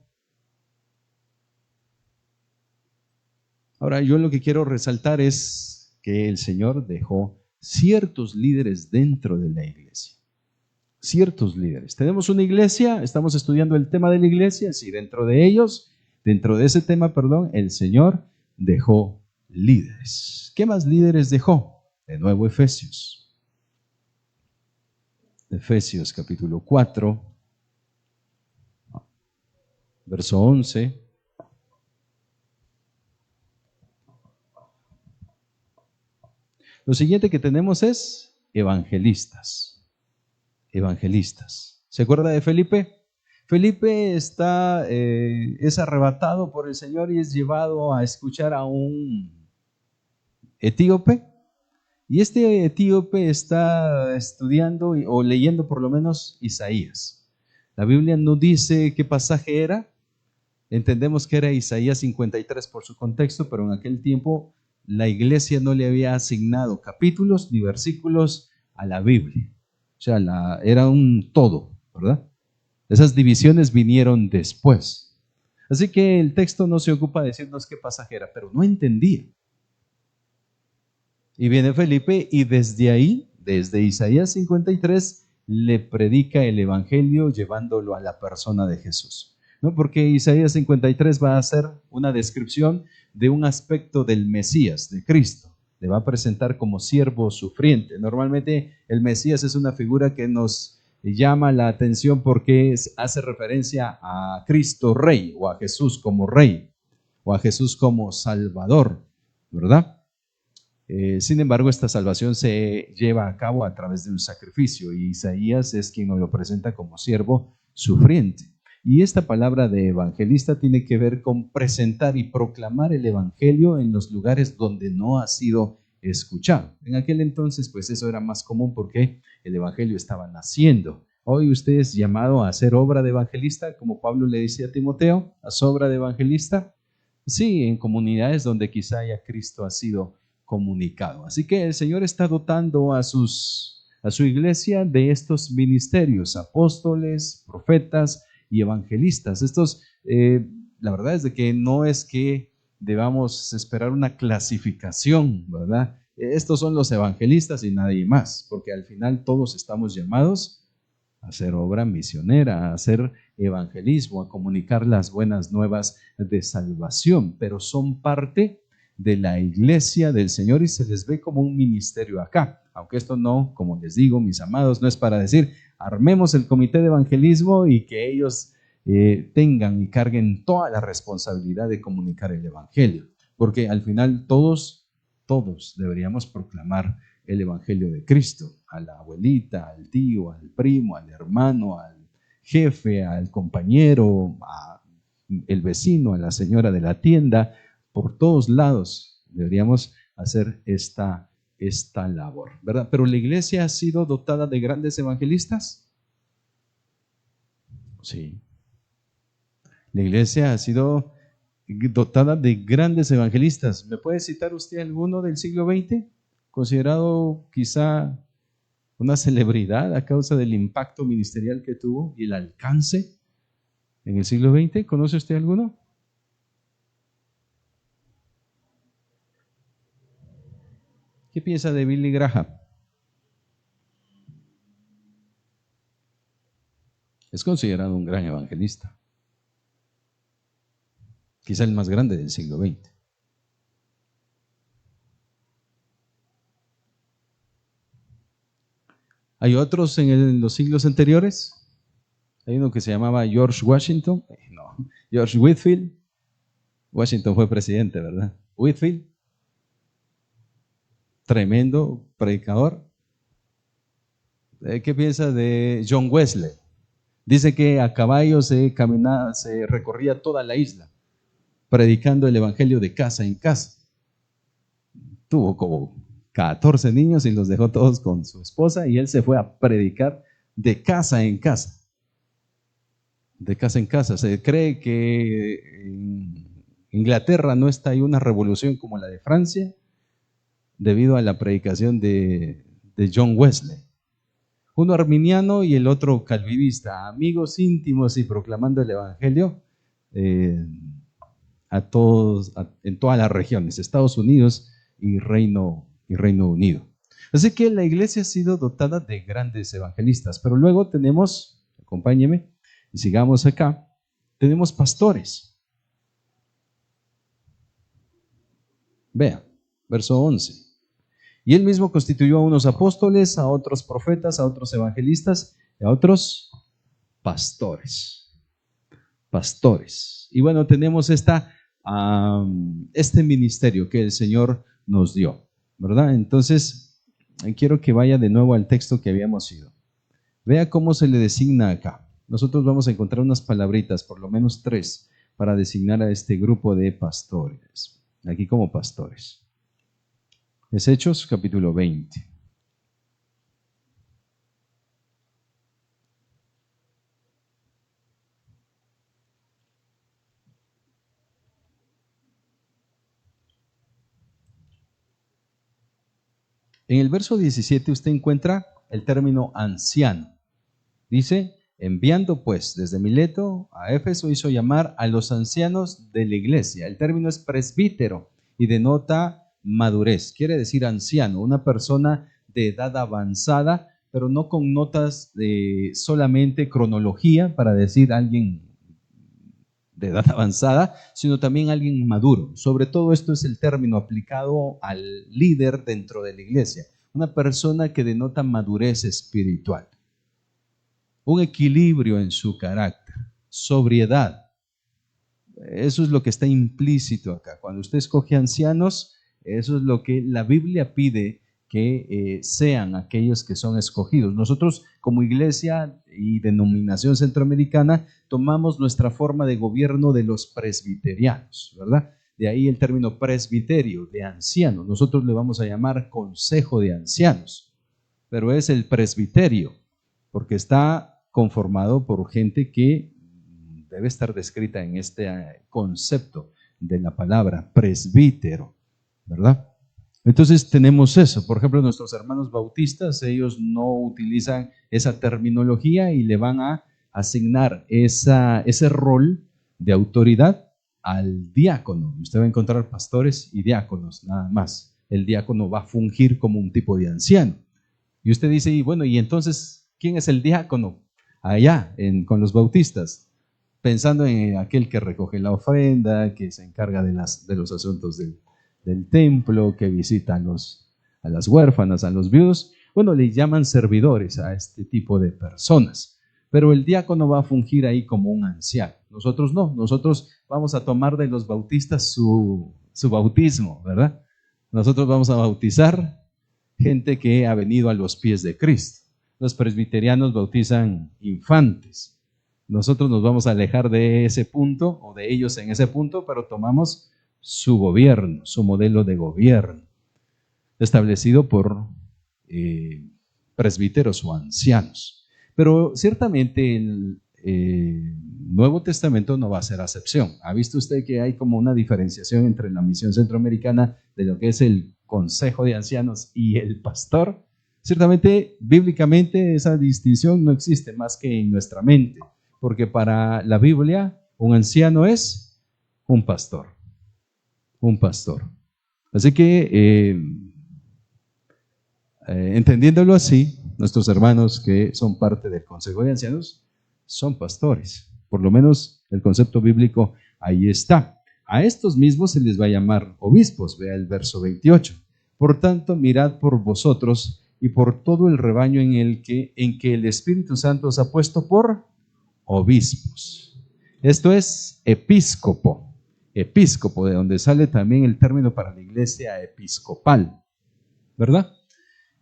Ahora, yo lo que quiero resaltar es que el Señor dejó ciertos líderes dentro de la iglesia. Ciertos líderes. Tenemos una iglesia, estamos estudiando el tema de la iglesia, sí, dentro de ese tema, el Señor dejó líderes. ¿Qué más líderes dejó? De nuevo Efesios. Efesios capítulo 4, verso 11. Lo siguiente que tenemos es evangelistas. Evangelistas. ¿Se acuerda de Felipe? Felipe es arrebatado por el Señor y es llevado a escuchar a un etíope. Y este etíope está estudiando o leyendo por lo menos Isaías. La Biblia no dice qué pasaje era. Entendemos que era Isaías 53 por su contexto, pero en aquel tiempo la iglesia no le había asignado capítulos ni versículos a la Biblia. O sea, era un todo, ¿verdad? Esas divisiones vinieron después. Así que el texto no se ocupa de decirnos qué pasaje era, pero no entendía. Y viene Felipe y desde ahí, desde Isaías 53, le predica el evangelio llevándolo a la persona de Jesús. ¿No? Porque Isaías 53 va a ser una descripción de un aspecto del Mesías, de Cristo. Le va a presentar como siervo sufriente. Normalmente el Mesías es una figura que nos llama la atención porque hace referencia a Cristo Rey, o a Jesús como Rey, o a Jesús como Salvador, ¿verdad? Sin embargo, esta salvación se lleva a cabo a través de un sacrificio y Isaías es quien nos lo presenta como siervo sufriente. Y esta palabra de evangelista tiene que ver con presentar y proclamar el evangelio en los lugares donde no ha sido escuchado. En aquel entonces, pues eso era más común porque el evangelio estaba naciendo. Hoy usted es llamado a hacer obra de evangelista, como Pablo le decía a Timoteo, haz obra de evangelista. Sí, en comunidades donde quizá ya Cristo ha sido comunicado. Así que el Señor está dotando a su iglesia de estos ministerios, apóstoles, profetas y evangelistas. Estos, la verdad es de que no es que debamos esperar una clasificación, ¿verdad? Estos son los evangelistas y nadie más, porque al final todos estamos llamados a hacer obra misionera, a hacer evangelismo, a comunicar las buenas nuevas de salvación, pero son parte de la iglesia del Señor y se les ve como un ministerio acá. Aunque esto no, como les digo, mis amados, no es para decir, armemos el comité de evangelismo y que ellos tengan y carguen toda la responsabilidad de comunicar el evangelio. Porque al final todos deberíamos proclamar el evangelio de Cristo. A la abuelita, al tío, al primo, al hermano, al jefe, al compañero, al vecino, a la señora de la tienda. Por todos lados deberíamos hacer esta labor, ¿verdad? Pero la iglesia ha sido dotada de grandes evangelistas. Sí. La iglesia ha sido dotada de grandes evangelistas. ¿Me puede citar usted alguno del siglo XX? Considerado quizá una celebridad a causa del impacto ministerial que tuvo y el alcance en el siglo XX. ¿Conoce usted alguno? ¿Qué piensa de Billy Graham? Es considerado un gran evangelista, quizá el más grande del siglo XX. ¿Hay otros en los siglos anteriores? Hay uno que se llamaba George Washington, no, George Whitefield. Washington fue presidente, ¿verdad? Whitefield, tremendo predicador. ¿Qué piensa de John Wesley? Dice que a caballo se recorría toda la isla, predicando el evangelio de casa en casa. Tuvo como 14 niños y los dejó todos con su esposa y él se fue a predicar de casa en casa. De casa en casa. Se cree que en Inglaterra no está ahí una revolución como la de Francia debido a la predicación de John Wesley. Uno arminiano y el otro calvinista, amigos íntimos y proclamando el evangelio a todos, en todas las regiones, Estados Unidos y Reino Unido. Así que la iglesia ha sido dotada de grandes evangelistas, pero luego tenemos, acompáñeme y sigamos acá, tenemos pastores. Vean, verso 11. Y él mismo constituyó a unos apóstoles, a otros profetas, a otros evangelistas, y a otros pastores. Pastores. Y bueno, tenemos este ministerio que el Señor nos dio, ¿verdad? Entonces, quiero que vaya de nuevo al texto que habíamos ido. Vea cómo se le designa acá. Nosotros vamos a encontrar unas palabritas, por lo menos 3, para designar a este grupo de pastores. Aquí como pastores. Es Hechos capítulo 20. En el verso 17 usted encuentra el término anciano. Dice, enviando pues desde Mileto a Éfeso hizo llamar a los ancianos de la iglesia. El término es presbítero y denota madurez. Quiere decir anciano, una persona de edad avanzada, pero no con notas de solamente cronología para decir alguien de edad avanzada, sino también alguien maduro. Sobre todo esto es el término aplicado al líder dentro de la iglesia, una persona que denota madurez espiritual, un equilibrio en su carácter, sobriedad. Eso es lo que está implícito acá. Cuando usted escoge ancianos, eso es lo que la Biblia pide que sean aquellos que son escogidos. Nosotros como iglesia y denominación centroamericana tomamos nuestra forma de gobierno de los presbiterianos, ¿verdad? De ahí el término presbiterio, de anciano. Nosotros le vamos a llamar consejo de ancianos, pero es el presbiterio, porque está conformado por gente que debe estar descrita en este concepto de la palabra presbítero, ¿verdad? Entonces tenemos eso. Por ejemplo, nuestros hermanos bautistas, ellos no utilizan esa terminología y le van a asignar ese rol de autoridad al diácono. Usted va a encontrar pastores y diáconos, nada más. El diácono va a fungir como un tipo de anciano. Y usted dice, y bueno, ¿y entonces quién es el diácono allá con los bautistas? Pensando en aquel que recoge la ofrenda, que se encarga de los asuntos del templo, que visita a las huérfanas, a los viudos. Bueno, le llaman servidores a este tipo de personas, pero el diácono va a fungir ahí como un anciano. Nosotros no, nosotros vamos a tomar de los bautistas su bautismo, ¿verdad? Nosotros vamos a bautizar gente que ha venido a los pies de Cristo. Los presbiterianos bautizan infantes. Nosotros nos vamos a alejar de ese punto o de ellos en ese punto, pero tomamos su gobierno, su modelo de gobierno, establecido por presbíteros o ancianos. Pero ciertamente el Nuevo Testamento no va a ser acepción. ¿Ha visto usted que hay como una diferenciación entre la misión centroamericana de lo que es el consejo de ancianos y el pastor? Ciertamente, bíblicamente, esa distinción no existe más que en nuestra mente, porque para la Biblia un anciano es un pastor. Un pastor. Así que, entendiéndolo así, nuestros hermanos que son parte del Consejo de Ancianos son pastores. Por lo menos el concepto bíblico ahí está. A estos mismos se les va a llamar obispos. Vea el verso 28. Por tanto, mirad por vosotros y por todo el rebaño en que el Espíritu Santo os ha puesto por obispos. Esto es episcopo. Episcopo, de donde sale también el término para la iglesia episcopal, ¿verdad?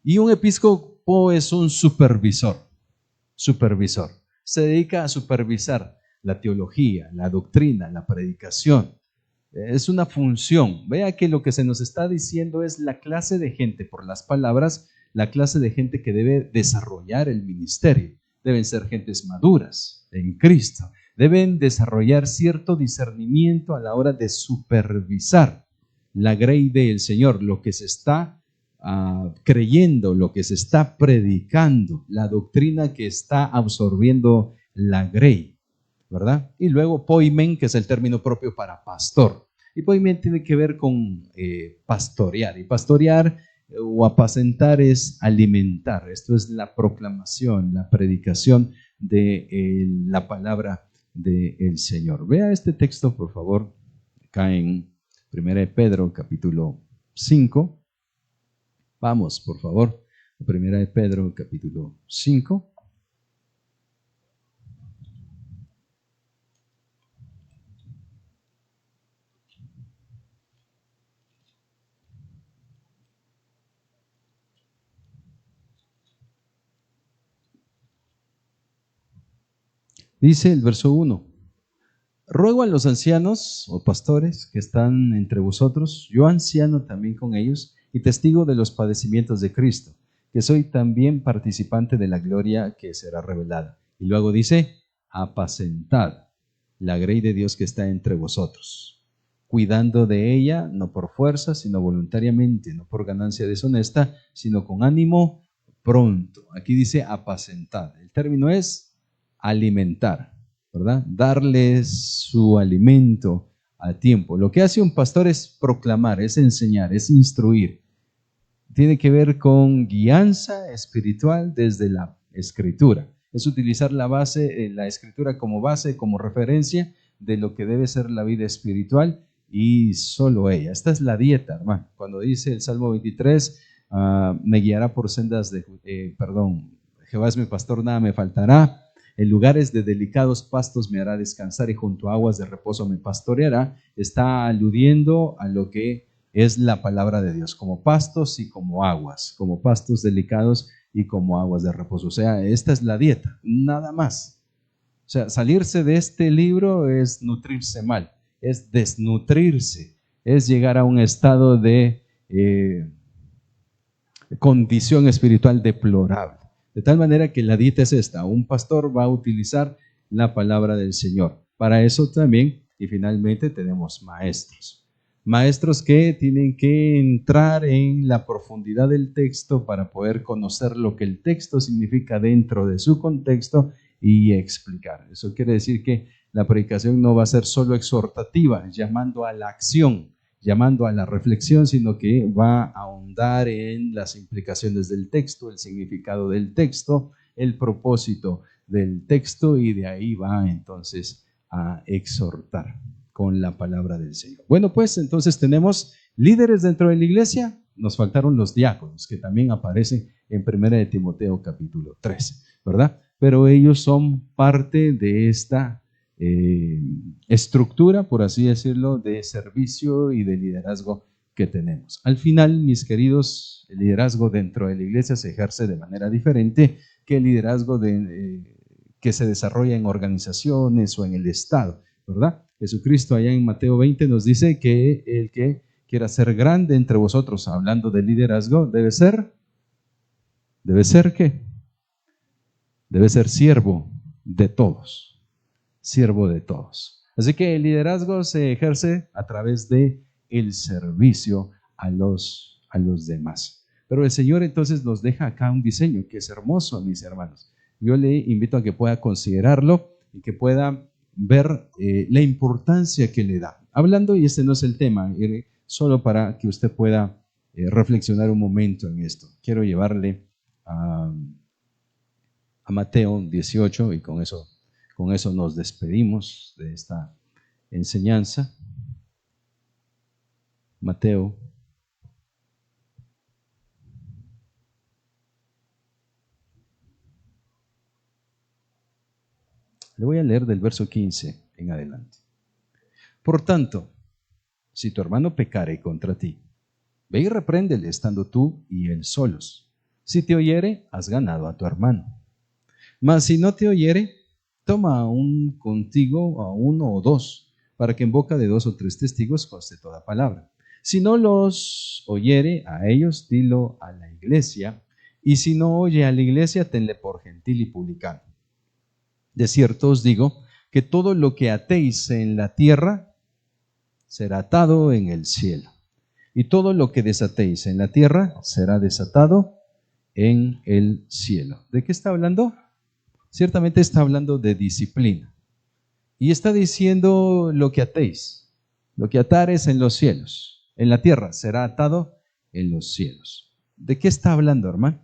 Y un episcopo es un supervisor. Se dedica a supervisar la teología, la doctrina, la predicación. Es una función. Vea que lo que se nos está diciendo es la clase de gente, por las palabras, la clase de gente que debe desarrollar el ministerio. Deben ser gentes maduras en Cristo. Deben desarrollar cierto discernimiento a la hora de supervisar la grey del Señor, lo que se está creyendo, lo que se está predicando, la doctrina que está absorbiendo la grey, ¿verdad? Y luego poimen, que es el término propio para pastor. Y poimen tiene que ver con pastorear. Y pastorear o apacentar es alimentar. Esto es la proclamación, la predicación de la palabra del Señor. Vea este texto, por favor, acá en 1 Pedro, capítulo 5. Vamos, por favor, a Primera de Pedro, capítulo 5. Dice el verso 1: ruego a los ancianos o pastores que están entre vosotros, yo anciano también con ellos y testigo de los padecimientos de Cristo, que soy también participante de la gloria que será revelada. Y luego dice: apacentad la grey de Dios que está entre vosotros, cuidando de ella, no por fuerza, sino voluntariamente, no por ganancia deshonesta, sino con ánimo pronto. Aquí dice apacentad. El término es alimentar, ¿verdad? Darles su alimento a tiempo. Lo que hace un pastor es proclamar, es enseñar, es instruir. Tiene que ver con guianza espiritual desde la Escritura. Es utilizar la base, la Escritura como base, como referencia de lo que debe ser la vida espiritual y solo ella. Esta es la dieta, hermano. Cuando dice el Salmo 23, me guiará por sendas de, Jehová es mi pastor, nada me faltará. En lugares de delicados pastos me hará descansar y junto a aguas de reposo me pastoreará. Está aludiendo a lo que es la palabra de Dios, como pastos y como aguas, como pastos delicados y como aguas de reposo. O sea, esta es la dieta, nada más. O sea, salirse de este libro es nutrirse mal, es desnutrirse, es llegar a un estado de condición espiritual deplorable. De tal manera que la dieta es esta: un pastor va a utilizar la palabra del Señor. Para eso también, y finalmente, tenemos maestros. Maestros que tienen que entrar en la profundidad del texto para poder conocer lo que el texto significa dentro de su contexto y explicar. Eso quiere decir que la predicación no va a ser solo exhortativa, llamando a la acción, llamando a la reflexión, sino que va a ahondar en las implicaciones del texto, el significado del texto, el propósito del texto, y de ahí va entonces a exhortar con la palabra del Señor. Bueno, pues entonces tenemos líderes dentro de la iglesia. Nos faltaron los diáconos, que también aparecen en 1 de Timoteo capítulo 3, ¿verdad? Pero ellos son parte de esta estructura, por así decirlo, de servicio y de liderazgo que tenemos. Al final, mis queridos, el liderazgo dentro de la iglesia se ejerce de manera diferente que el liderazgo que se desarrolla en organizaciones o en el Estado, ¿verdad? Jesucristo allá en Mateo 20 nos dice que el que quiera ser grande entre vosotros, hablando de liderazgo, debe ser ¿qué? Debe ser siervo de todos. Siervo de todos. Así que el liderazgo se ejerce a través de el servicio a los demás. Pero el Señor entonces nos deja acá un diseño que es hermoso, mis hermanos. Yo le invito a que pueda considerarlo y que pueda ver la importancia que le da. Hablando, y este no es el tema, solo para que usted pueda reflexionar un momento en esto. Quiero llevarle a Mateo 18 y con eso nos despedimos de esta enseñanza. Mateo. Le voy a leer del verso 15 en adelante. Por tanto, si tu hermano pecare contra ti, ve y repréndele estando tú y él solos. Si te oyere, has ganado a tu hermano. Mas si no te oyere, toma aún contigo a uno o dos, para que en boca de 2 o 3 testigos conste toda palabra. Si no los oyere a ellos, dilo a la iglesia, y si no oye a la iglesia, tenle por gentil y publicano. De cierto os digo que todo lo que atéis en la tierra será atado en el cielo, y todo lo que desatéis en la tierra será desatado en el cielo. ¿De qué está hablando? Ciertamente está hablando de disciplina. Y está diciendo: lo que atéis, lo que atares en los cielos, en la tierra, será atado en los cielos. ¿De qué está hablando, hermano?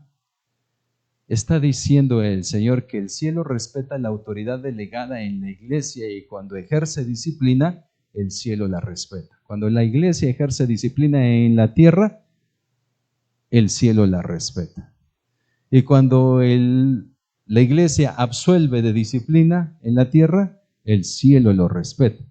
Está diciendo el Señor que el cielo respeta la autoridad delegada en la iglesia, y cuando ejerce disciplina, el cielo la respeta. Cuando la iglesia ejerce disciplina en la tierra, el cielo la respeta. Y cuando la iglesia absuelve de disciplina en la tierra, el cielo lo respeta.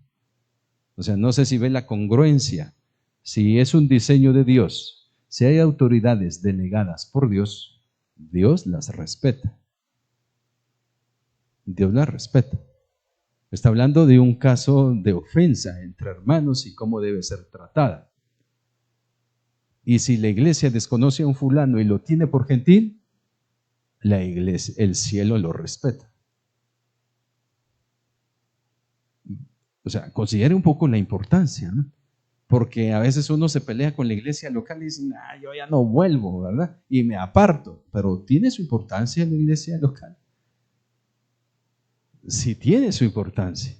O sea, no sé si ve la congruencia. Si es un diseño de Dios, si hay autoridades delegadas por Dios, Dios las respeta. Dios las respeta. Está hablando de un caso de ofensa entre hermanos y cómo debe ser tratada. Y si la iglesia desconoce a un fulano y lo tiene por gentil, la iglesia, el cielo lo respeta. O sea, considere un poco la importancia, ¿no? Porque a veces uno se pelea con la iglesia local y dice, yo ya no vuelvo, ¿verdad? Y me aparto. Pero ¿tiene su importancia la iglesia local? Sí tiene su importancia.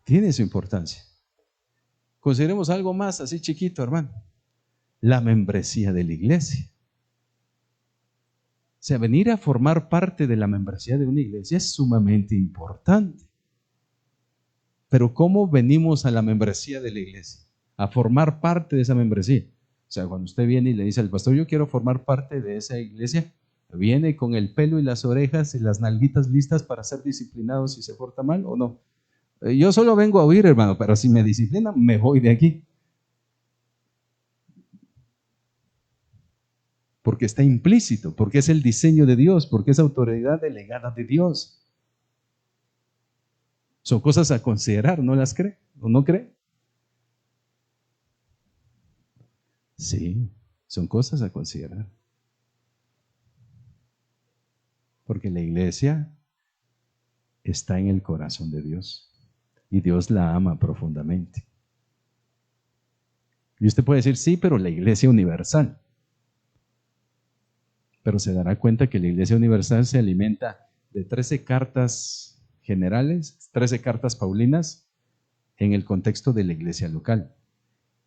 Tiene su importancia. Consideremos algo más así chiquito, hermano. La membresía de la iglesia. O sea, venir a formar parte de la membresía de una iglesia es sumamente importante. Pero ¿cómo venimos a la membresía de la iglesia? A formar parte de esa membresía. O sea, cuando usted viene y le dice al pastor, yo quiero formar parte de esa iglesia, ¿viene con el pelo y las orejas y las nalguitas listas para ser disciplinado si se porta mal o no? Yo solo vengo a oír, hermano, pero si me disciplinan, me voy de aquí. Porque está implícito, porque es el diseño de Dios, porque es autoridad delegada de Dios. Son cosas a considerar, ¿no las cree? ¿O no cree? Sí, son cosas a considerar. Porque la iglesia está en el corazón de Dios y Dios la ama profundamente. Y usted puede decir, sí, pero la iglesia universal. Pero se dará cuenta que la iglesia universal se alimenta de 13 cartas generales, 13 cartas paulinas en el contexto de la iglesia local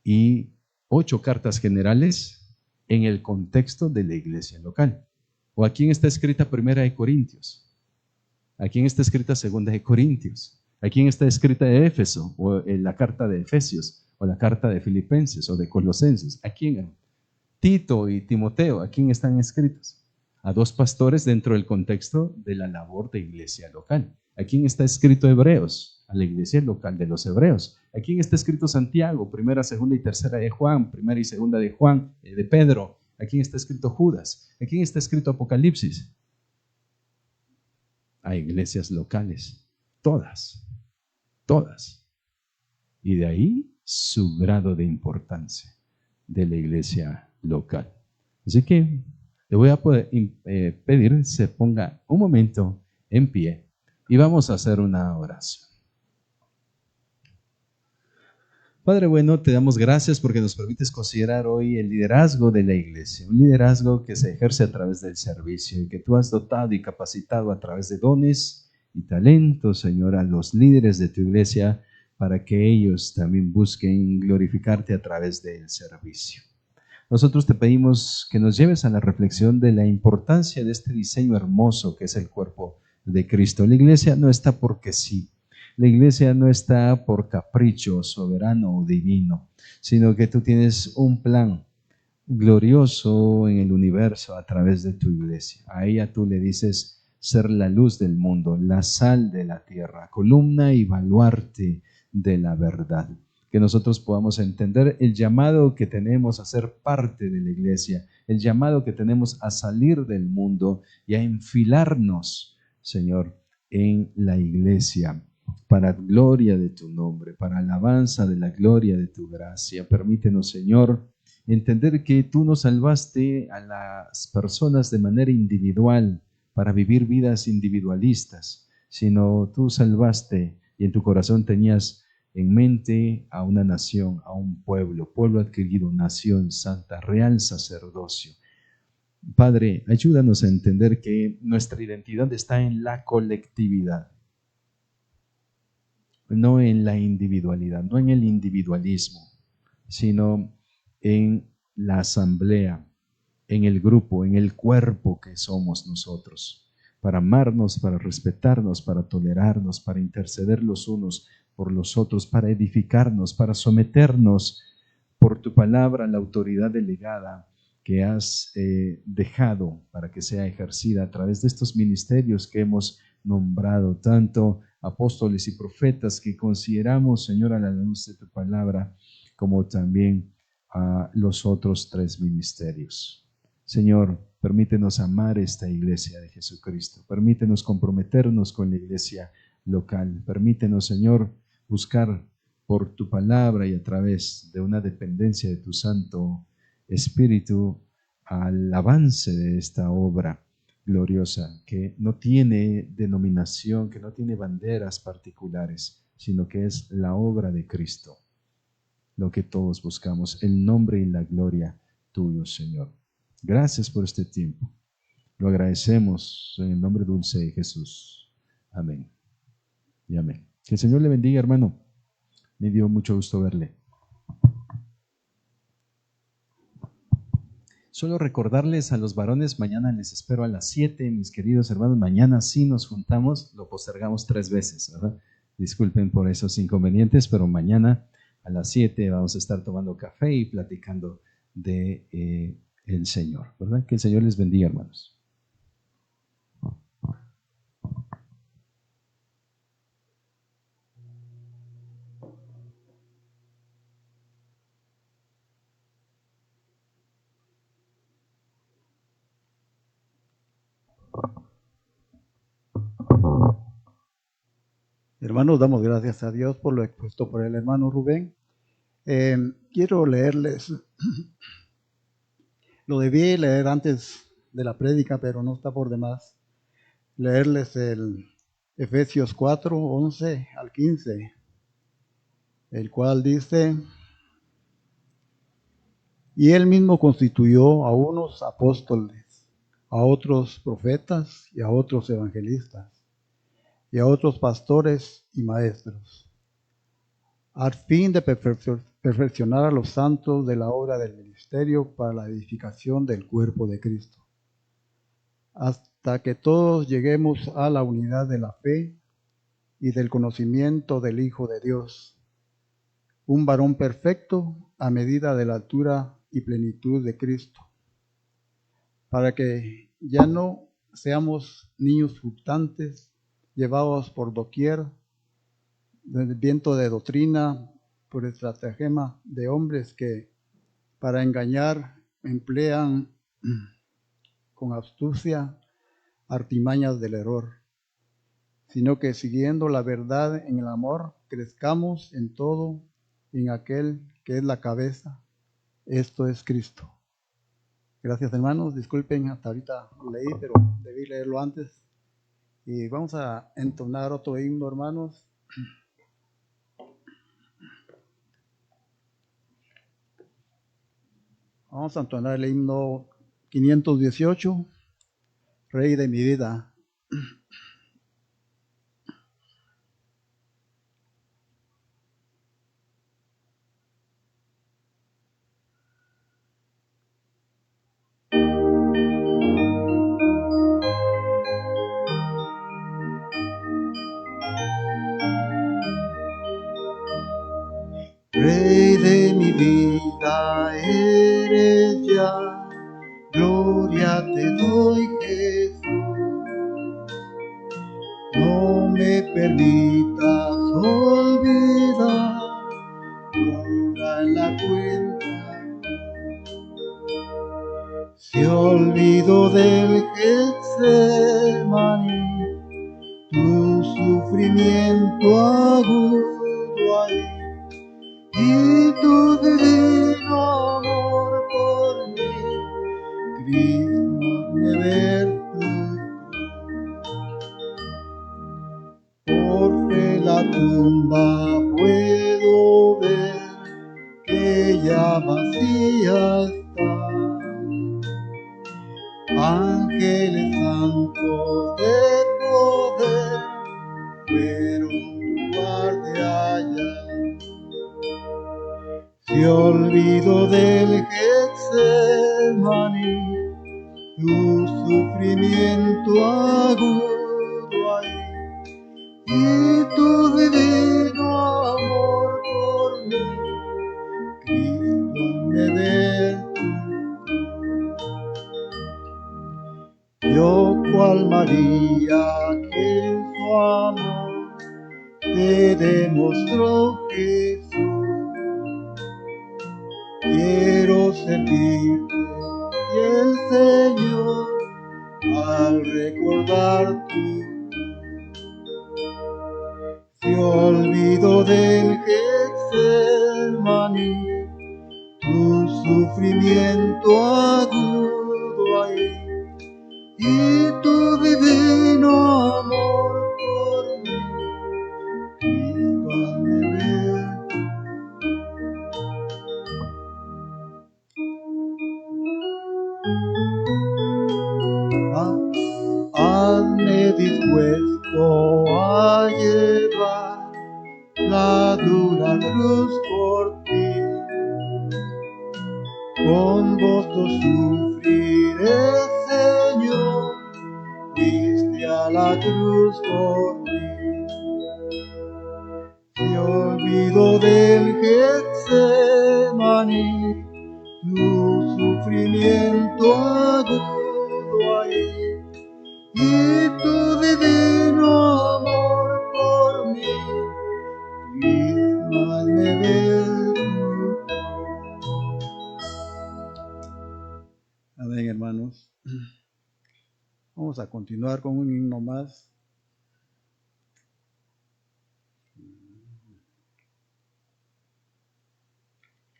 y 8 cartas generales en el contexto de la iglesia local. ¿O a quién está escrita Primera de Corintios? ¿A quién está escrita Segunda de Corintios? ¿A quién está escrita de Éfeso? ¿O la carta de Efesios? ¿O la carta de Filipenses? ¿O de Colosenses? ¿A quién? Tito y Timoteo, ¿a quién están escritos? A 2 pastores dentro del contexto de la labor de iglesia local. ¿A quién está escrito Hebreos? A la iglesia local de los hebreos. ¿A quién está escrito Santiago? Primera, segunda y tercera de Juan, primera y segunda de Juan, de Pedro. ¿A quién está escrito Judas? ¿A quién está escrito Apocalipsis? A iglesias locales. Todas. Y de ahí su grado de importancia de la iglesia local. Así que le voy a pedir se ponga un momento en pie y vamos a hacer una oración. Padre bueno, te damos gracias porque nos permites considerar hoy el liderazgo de la iglesia, un liderazgo que se ejerce a través del servicio y que tú has dotado y capacitado a través de dones y talentos, Señor, a los líderes de tu iglesia para que ellos también busquen glorificarte a través del servicio. Nosotros te pedimos que nos lleves a la reflexión de la importancia de este diseño hermoso que es el cuerpo de Cristo. La iglesia no está porque sí. La iglesia no está por capricho soberano o divino, sino que tú tienes un plan glorioso en el universo a través de tu iglesia. A ella tú le dices ser la luz del mundo, la sal de la tierra, columna y baluarte de la verdad. Que nosotros podamos entender el llamado que tenemos a ser parte de la iglesia, el llamado que tenemos a salir del mundo y a enfilarnos, Señor, en la iglesia, para gloria de tu nombre, para alabanza de la gloria de tu gracia. Permítenos, Señor, entender que tú nos salvaste a las personas de manera individual para vivir vidas individualistas, sino tú salvaste y en tu corazón tenías en mente a una nación, a un pueblo adquirido, nación santa, real sacerdocio. Padre, ayúdanos a entender que nuestra identidad está en la colectividad, no en la individualidad, no en el individualismo, sino en la asamblea, en el grupo, en el cuerpo que somos nosotros, para amarnos, para respetarnos, para tolerarnos, para interceder los unos por los otros, para edificarnos, para someternos por tu palabra a la autoridad delegada que has dejado para que sea ejercida a través de estos ministerios que hemos nombrado, tanto apóstoles y profetas que consideramos, Señor, a la luz de tu palabra, como también a los otros 3 ministerios. Señor, permítenos amar esta iglesia de Jesucristo, permítenos comprometernos con la iglesia local, permítenos, Señor, buscar por tu palabra y a través de una dependencia de tu Santo Espíritu al avance de esta obra gloriosa que no tiene denominación, que no tiene banderas particulares, sino que es la obra de Cristo, lo que todos buscamos, el nombre y la gloria tuyo, Señor. Gracias por este tiempo. Lo agradecemos en el nombre dulce de Jesús. Amén y amén. Que el Señor le bendiga, hermano. Me dio mucho gusto verle. Solo recordarles a los varones, mañana les espero a las 7, mis queridos hermanos. Mañana sí nos juntamos, lo postergamos 3 veces, ¿verdad? Disculpen por esos inconvenientes, pero mañana a las 7 vamos a estar tomando café y platicando de el Señor, ¿verdad? Que el Señor les bendiga, hermanos. Hermanos, damos gracias a Dios por lo expuesto por el hermano Rubén. Quiero leerles, lo debí leer antes de la prédica, pero no está por demás, leerles el Efesios 4, 11 al 15, el cual dice: y él mismo constituyó a unos apóstoles, a otros profetas y a otros evangelistas, y a otros pastores y maestros, al fin de perfeccionar a los santos de la obra del ministerio para la edificación del cuerpo de Cristo, hasta que todos lleguemos a la unidad de la fe y del conocimiento del Hijo de Dios, un varón perfecto a medida de la altura y plenitud de Cristo, para que ya no seamos niños fluctuantes, llevados por doquier del viento de doctrina, por estratagema de hombres que para engañar emplean con astucia artimañas del error, sino que siguiendo la verdad en el amor, crezcamos en todo en aquel que es la cabeza, esto es Cristo. Gracias, hermanos, disculpen, hasta ahorita lo leí, pero debí leerlo antes. Y vamos a entonar otro himno, hermanos. Vamos a entonar el himno 518, Rey de mi vida. Rey de mi vida eres ya, gloria te doy, Jesús. No me permitas olvidar toda la cuenta. Si olvido del Getsemaní, tu sufrimiento agudo ahí, y tu divino amor por mí, Cristo, me ver tu por fe la tumba puedo ver, que ya vacía está. Ángeles santos de poder fueron tu guardia allá. Si olvido del Getsemaní, tu sufrimiento agudo ahí, y tu divino que su amor te demostró Jesús. Quiero servirte, fiel Señor, al recordar tu se olvidó del Getsemaní, tu sufrimiento agudo ahí, y tu divino amor por mí, Cristo, hazme ver. Hazme dispuesto a llevar la dura cruz por ti. Con gozo sufriré, Señor, fuiste a la cruz por mí. Se olvidó del Getsemaní, tu sufrimiento agudo ahí, y tu divino amor por mí, Cristo, hazme ver tu cruz. Amén, hermanos. Vamos a continuar con un himno más.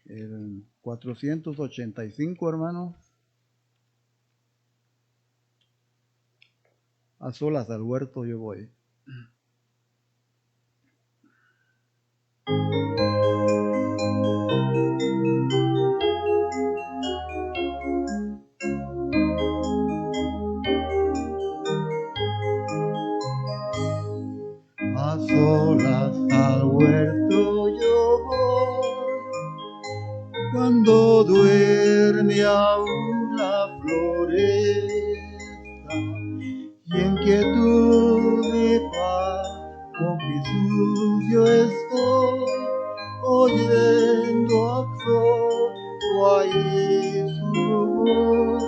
El 485, hermanos. A solas al huerto yo voy. A solas al huerto yo voy, cuando duerme aún la floresta, y en quietud y paz con Jesús yo estoy, oyendo a solo ahí su voz.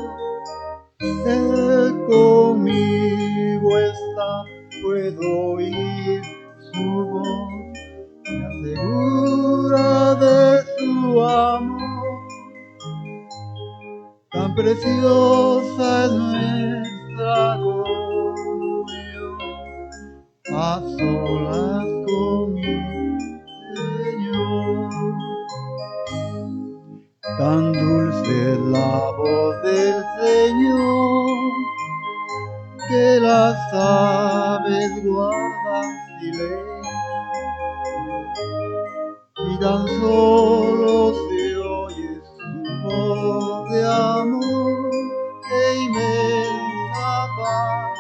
Él conmigo está, puedo oír su voz, me asegura de su amor. Tan preciosa es nuestra comunión, a solas con mi Señor. Tan dulce es la voz del Señor, que las aves guardan silencio, y tan solo se oye su voz de amor, que inmensa paz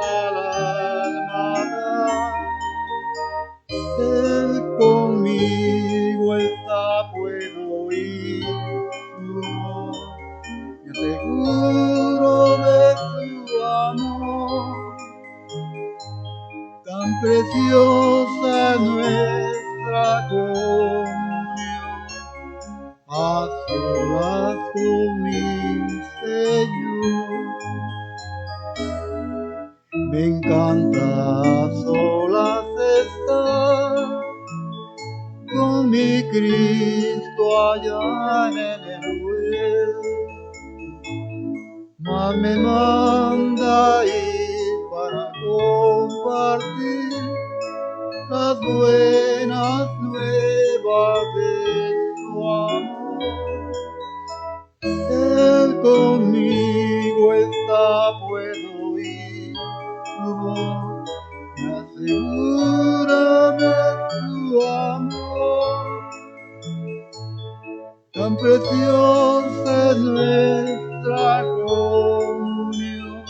al alma da. Él conmigo está, puedo oír su voz, me aseguro de su amor. Tan preciosa es nuestra comunión, a solas con mi Señor. Me encanta a solas estar con mi Cristo allá en el huerto, mas me manda ir para compartir las buenas nuevas de su amor. Él conmigo está, puedo oír su voz, me asegura de su amor. Tan preciosa es nuestra comunión,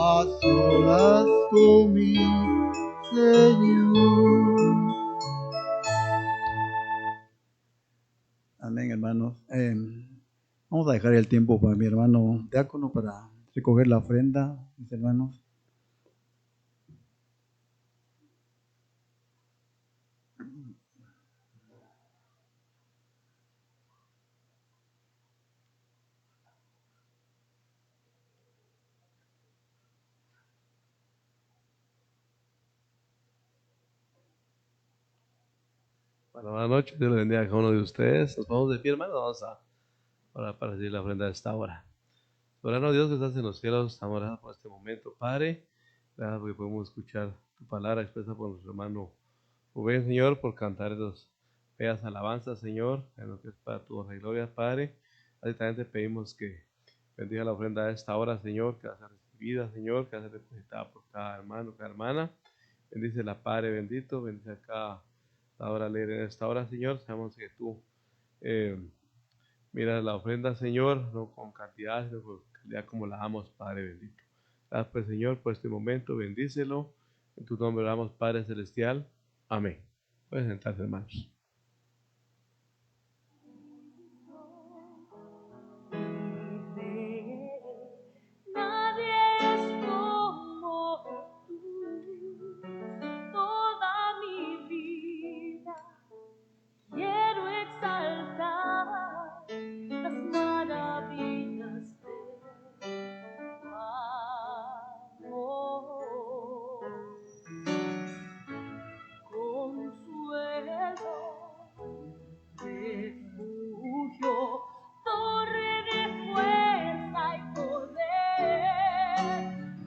a solas con mi Señor. Amén, hermanos. Vamos a dejar el tiempo para mi hermano diácono para recoger la ofrenda, mis hermanos. Bueno, buenas noches, Dios le bendiga a cada uno de ustedes. Nos vamos de pie, hermanos, vamos a orar para recibir la ofrenda de esta hora. Soberano Dios que estás en los cielos, estamos orando por este momento, Padre. Gracias porque podemos escuchar tu palabra expresa por nuestro hermano Rubén, Señor, por cantar esas bellas alabanzas, Señor, en lo que es para tu honra y gloria, Padre. Así también te pedimos que bendiga la ofrenda de esta hora, Señor, que va a ser recibida, Señor, que va a ser depositada por cada hermano, cada hermana. Bendice la Padre bendito, bendice a cada hora leer en esta hora, Señor. Sabemos que tú miras la ofrenda, Señor, no con cantidad, sino con calidad como la damos, Padre bendito. Gracias, pues, Señor, por este momento, bendícelo. En tu nombre oramos, Padre Celestial. Amén. Pueden sentarse, hermanos. Quiero exaltar las maravillas de tu amor. Consuelo, refugio, torre de fuerza y poder,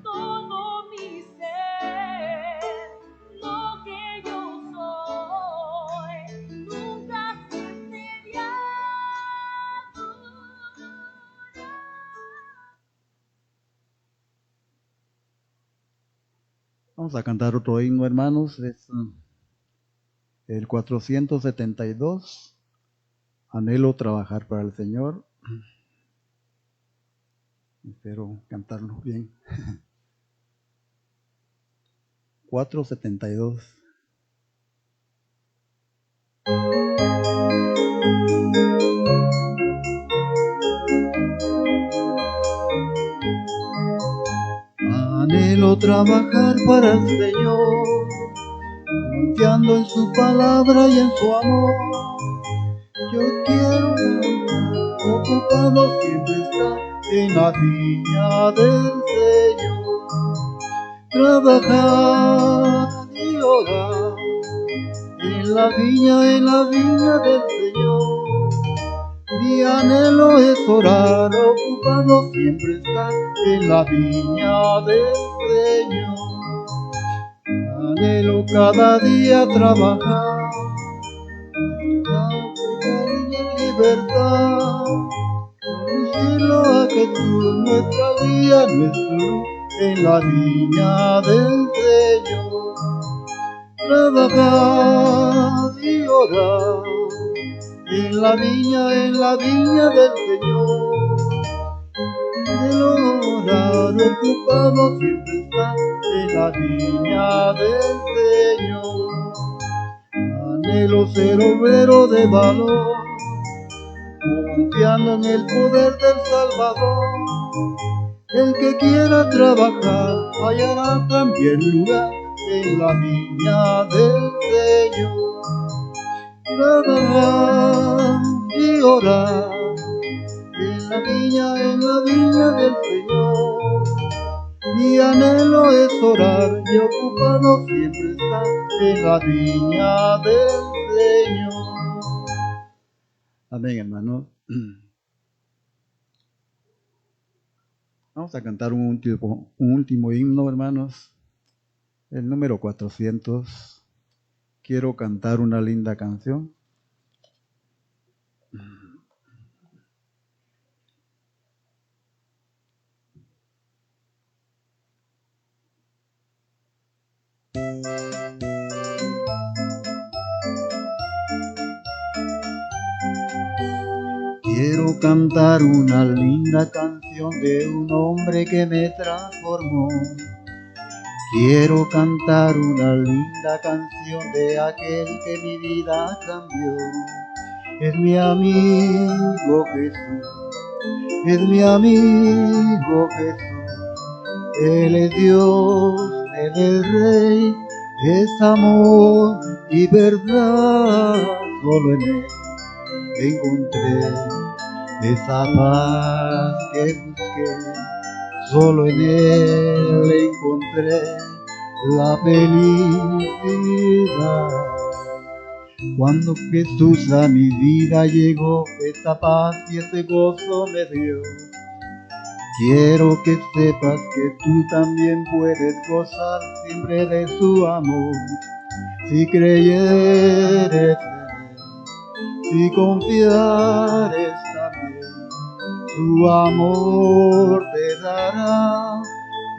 todo mi ser, lo que yo soy, nunca se me adorar. Vamos a cantar otro himno, hermanos. Es el 472. Anhelo trabajar para el Señor. Espero cantarlo bien. 472. Anhelo trabajar para el Señor, confiando en su palabra y en su amor. Yo quiero ocupado siempre estar en la viña del Señor, trabajar y orar en la viña del Señor. Mi anhelo es orar, ocupado siempre estar en la viña del Señor. Anhelo cada día trabajar en libertad, conducirlo a Jesús, nuestra guía, nuestro luz, en la viña del Señor. Trabajar y orar en la viña del Señor. El orar ocupado siempre está en la viña del Señor. Anhelo ser obrero de valor, confiando en el poder del Salvador. El que quiera trabajar hallará también lugar en la viña del Señor. Trabajar y orar en la viña del Señor. Mi anhelo es orar y ocupado siempre estar en la viña del Señor. Amén, hermanos. Vamos a cantar un último himno, hermanos. El número 400. Quiero cantar una linda canción. Quiero cantar una linda canción de un hombre que me transformó. Quiero cantar una linda canción de aquel que mi vida cambió. Es mi amigo Jesús, es mi amigo Jesús. Él es Dios, Él es Rey, es amor y verdad. Solo en Él encontré esa paz que busqué. Solo en Él encontré la felicidad. Cuando Jesús a mi vida llegó, esta paz y ese gozo me dio. Quiero que sepas que tú también puedes gozar siempre de su amor. Si creyeres en él, si confiares también, su amor te dará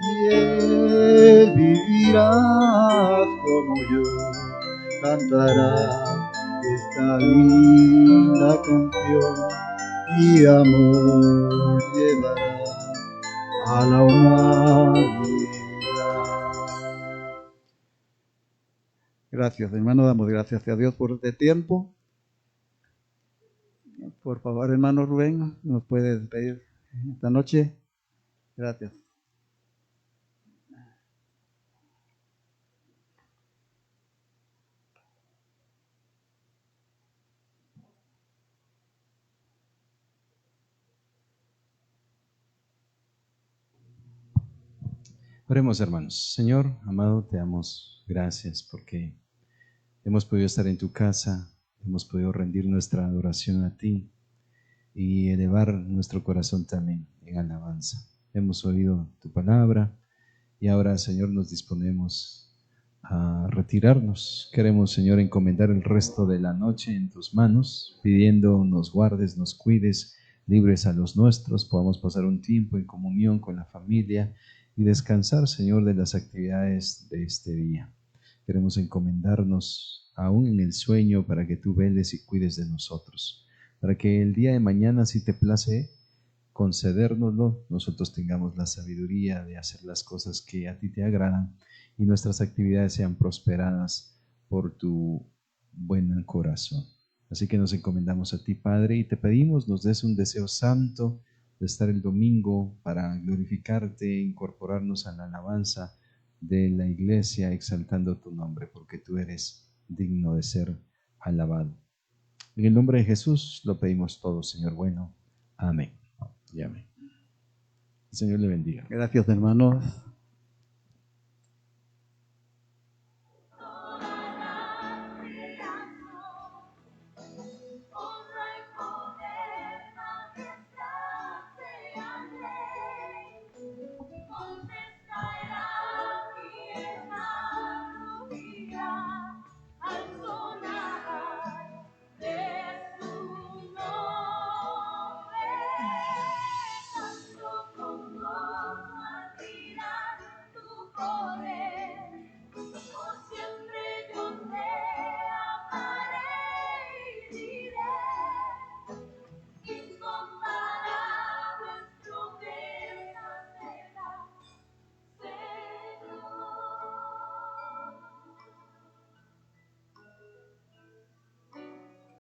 y él vivirás como yo. Cantará esta linda canción y amor llevará a la humanidad. Gracias, hermano, damos gracias a Dios por este tiempo. Por favor, hermano Rubén, ¿nos puede despedir esta noche? Gracias. Oremos, hermanos. Señor, amado, te damos gracias porque hemos podido estar en tu casa, hemos podido rendir nuestra adoración a ti y elevar nuestro corazón también en alabanza. Hemos oído tu palabra y ahora, Señor, nos disponemos a retirarnos. Queremos, Señor, encomendar el resto de la noche en tus manos, pidiendo nos guardes, nos cuides, libres a los nuestros, podamos pasar un tiempo en comunión con la familia y descansar, Señor, de las actividades de este día. Queremos encomendarnos aún en el sueño para que tú veles y cuides de nosotros, para que el día de mañana, si te place concedérnoslo, nosotros tengamos la sabiduría de hacer las cosas que a ti te agradan y nuestras actividades sean prosperadas por tu buen corazón. Así que nos encomendamos a ti, Padre, y te pedimos nos des un deseo santo de estar el domingo para glorificarte, incorporarnos a la alabanza de la iglesia, exaltando tu nombre, porque tú eres digno de ser alabado. En el nombre de Jesús lo pedimos todo, Señor bueno. Amén. Y amén. El Señor le bendiga. Gracias, hermanos.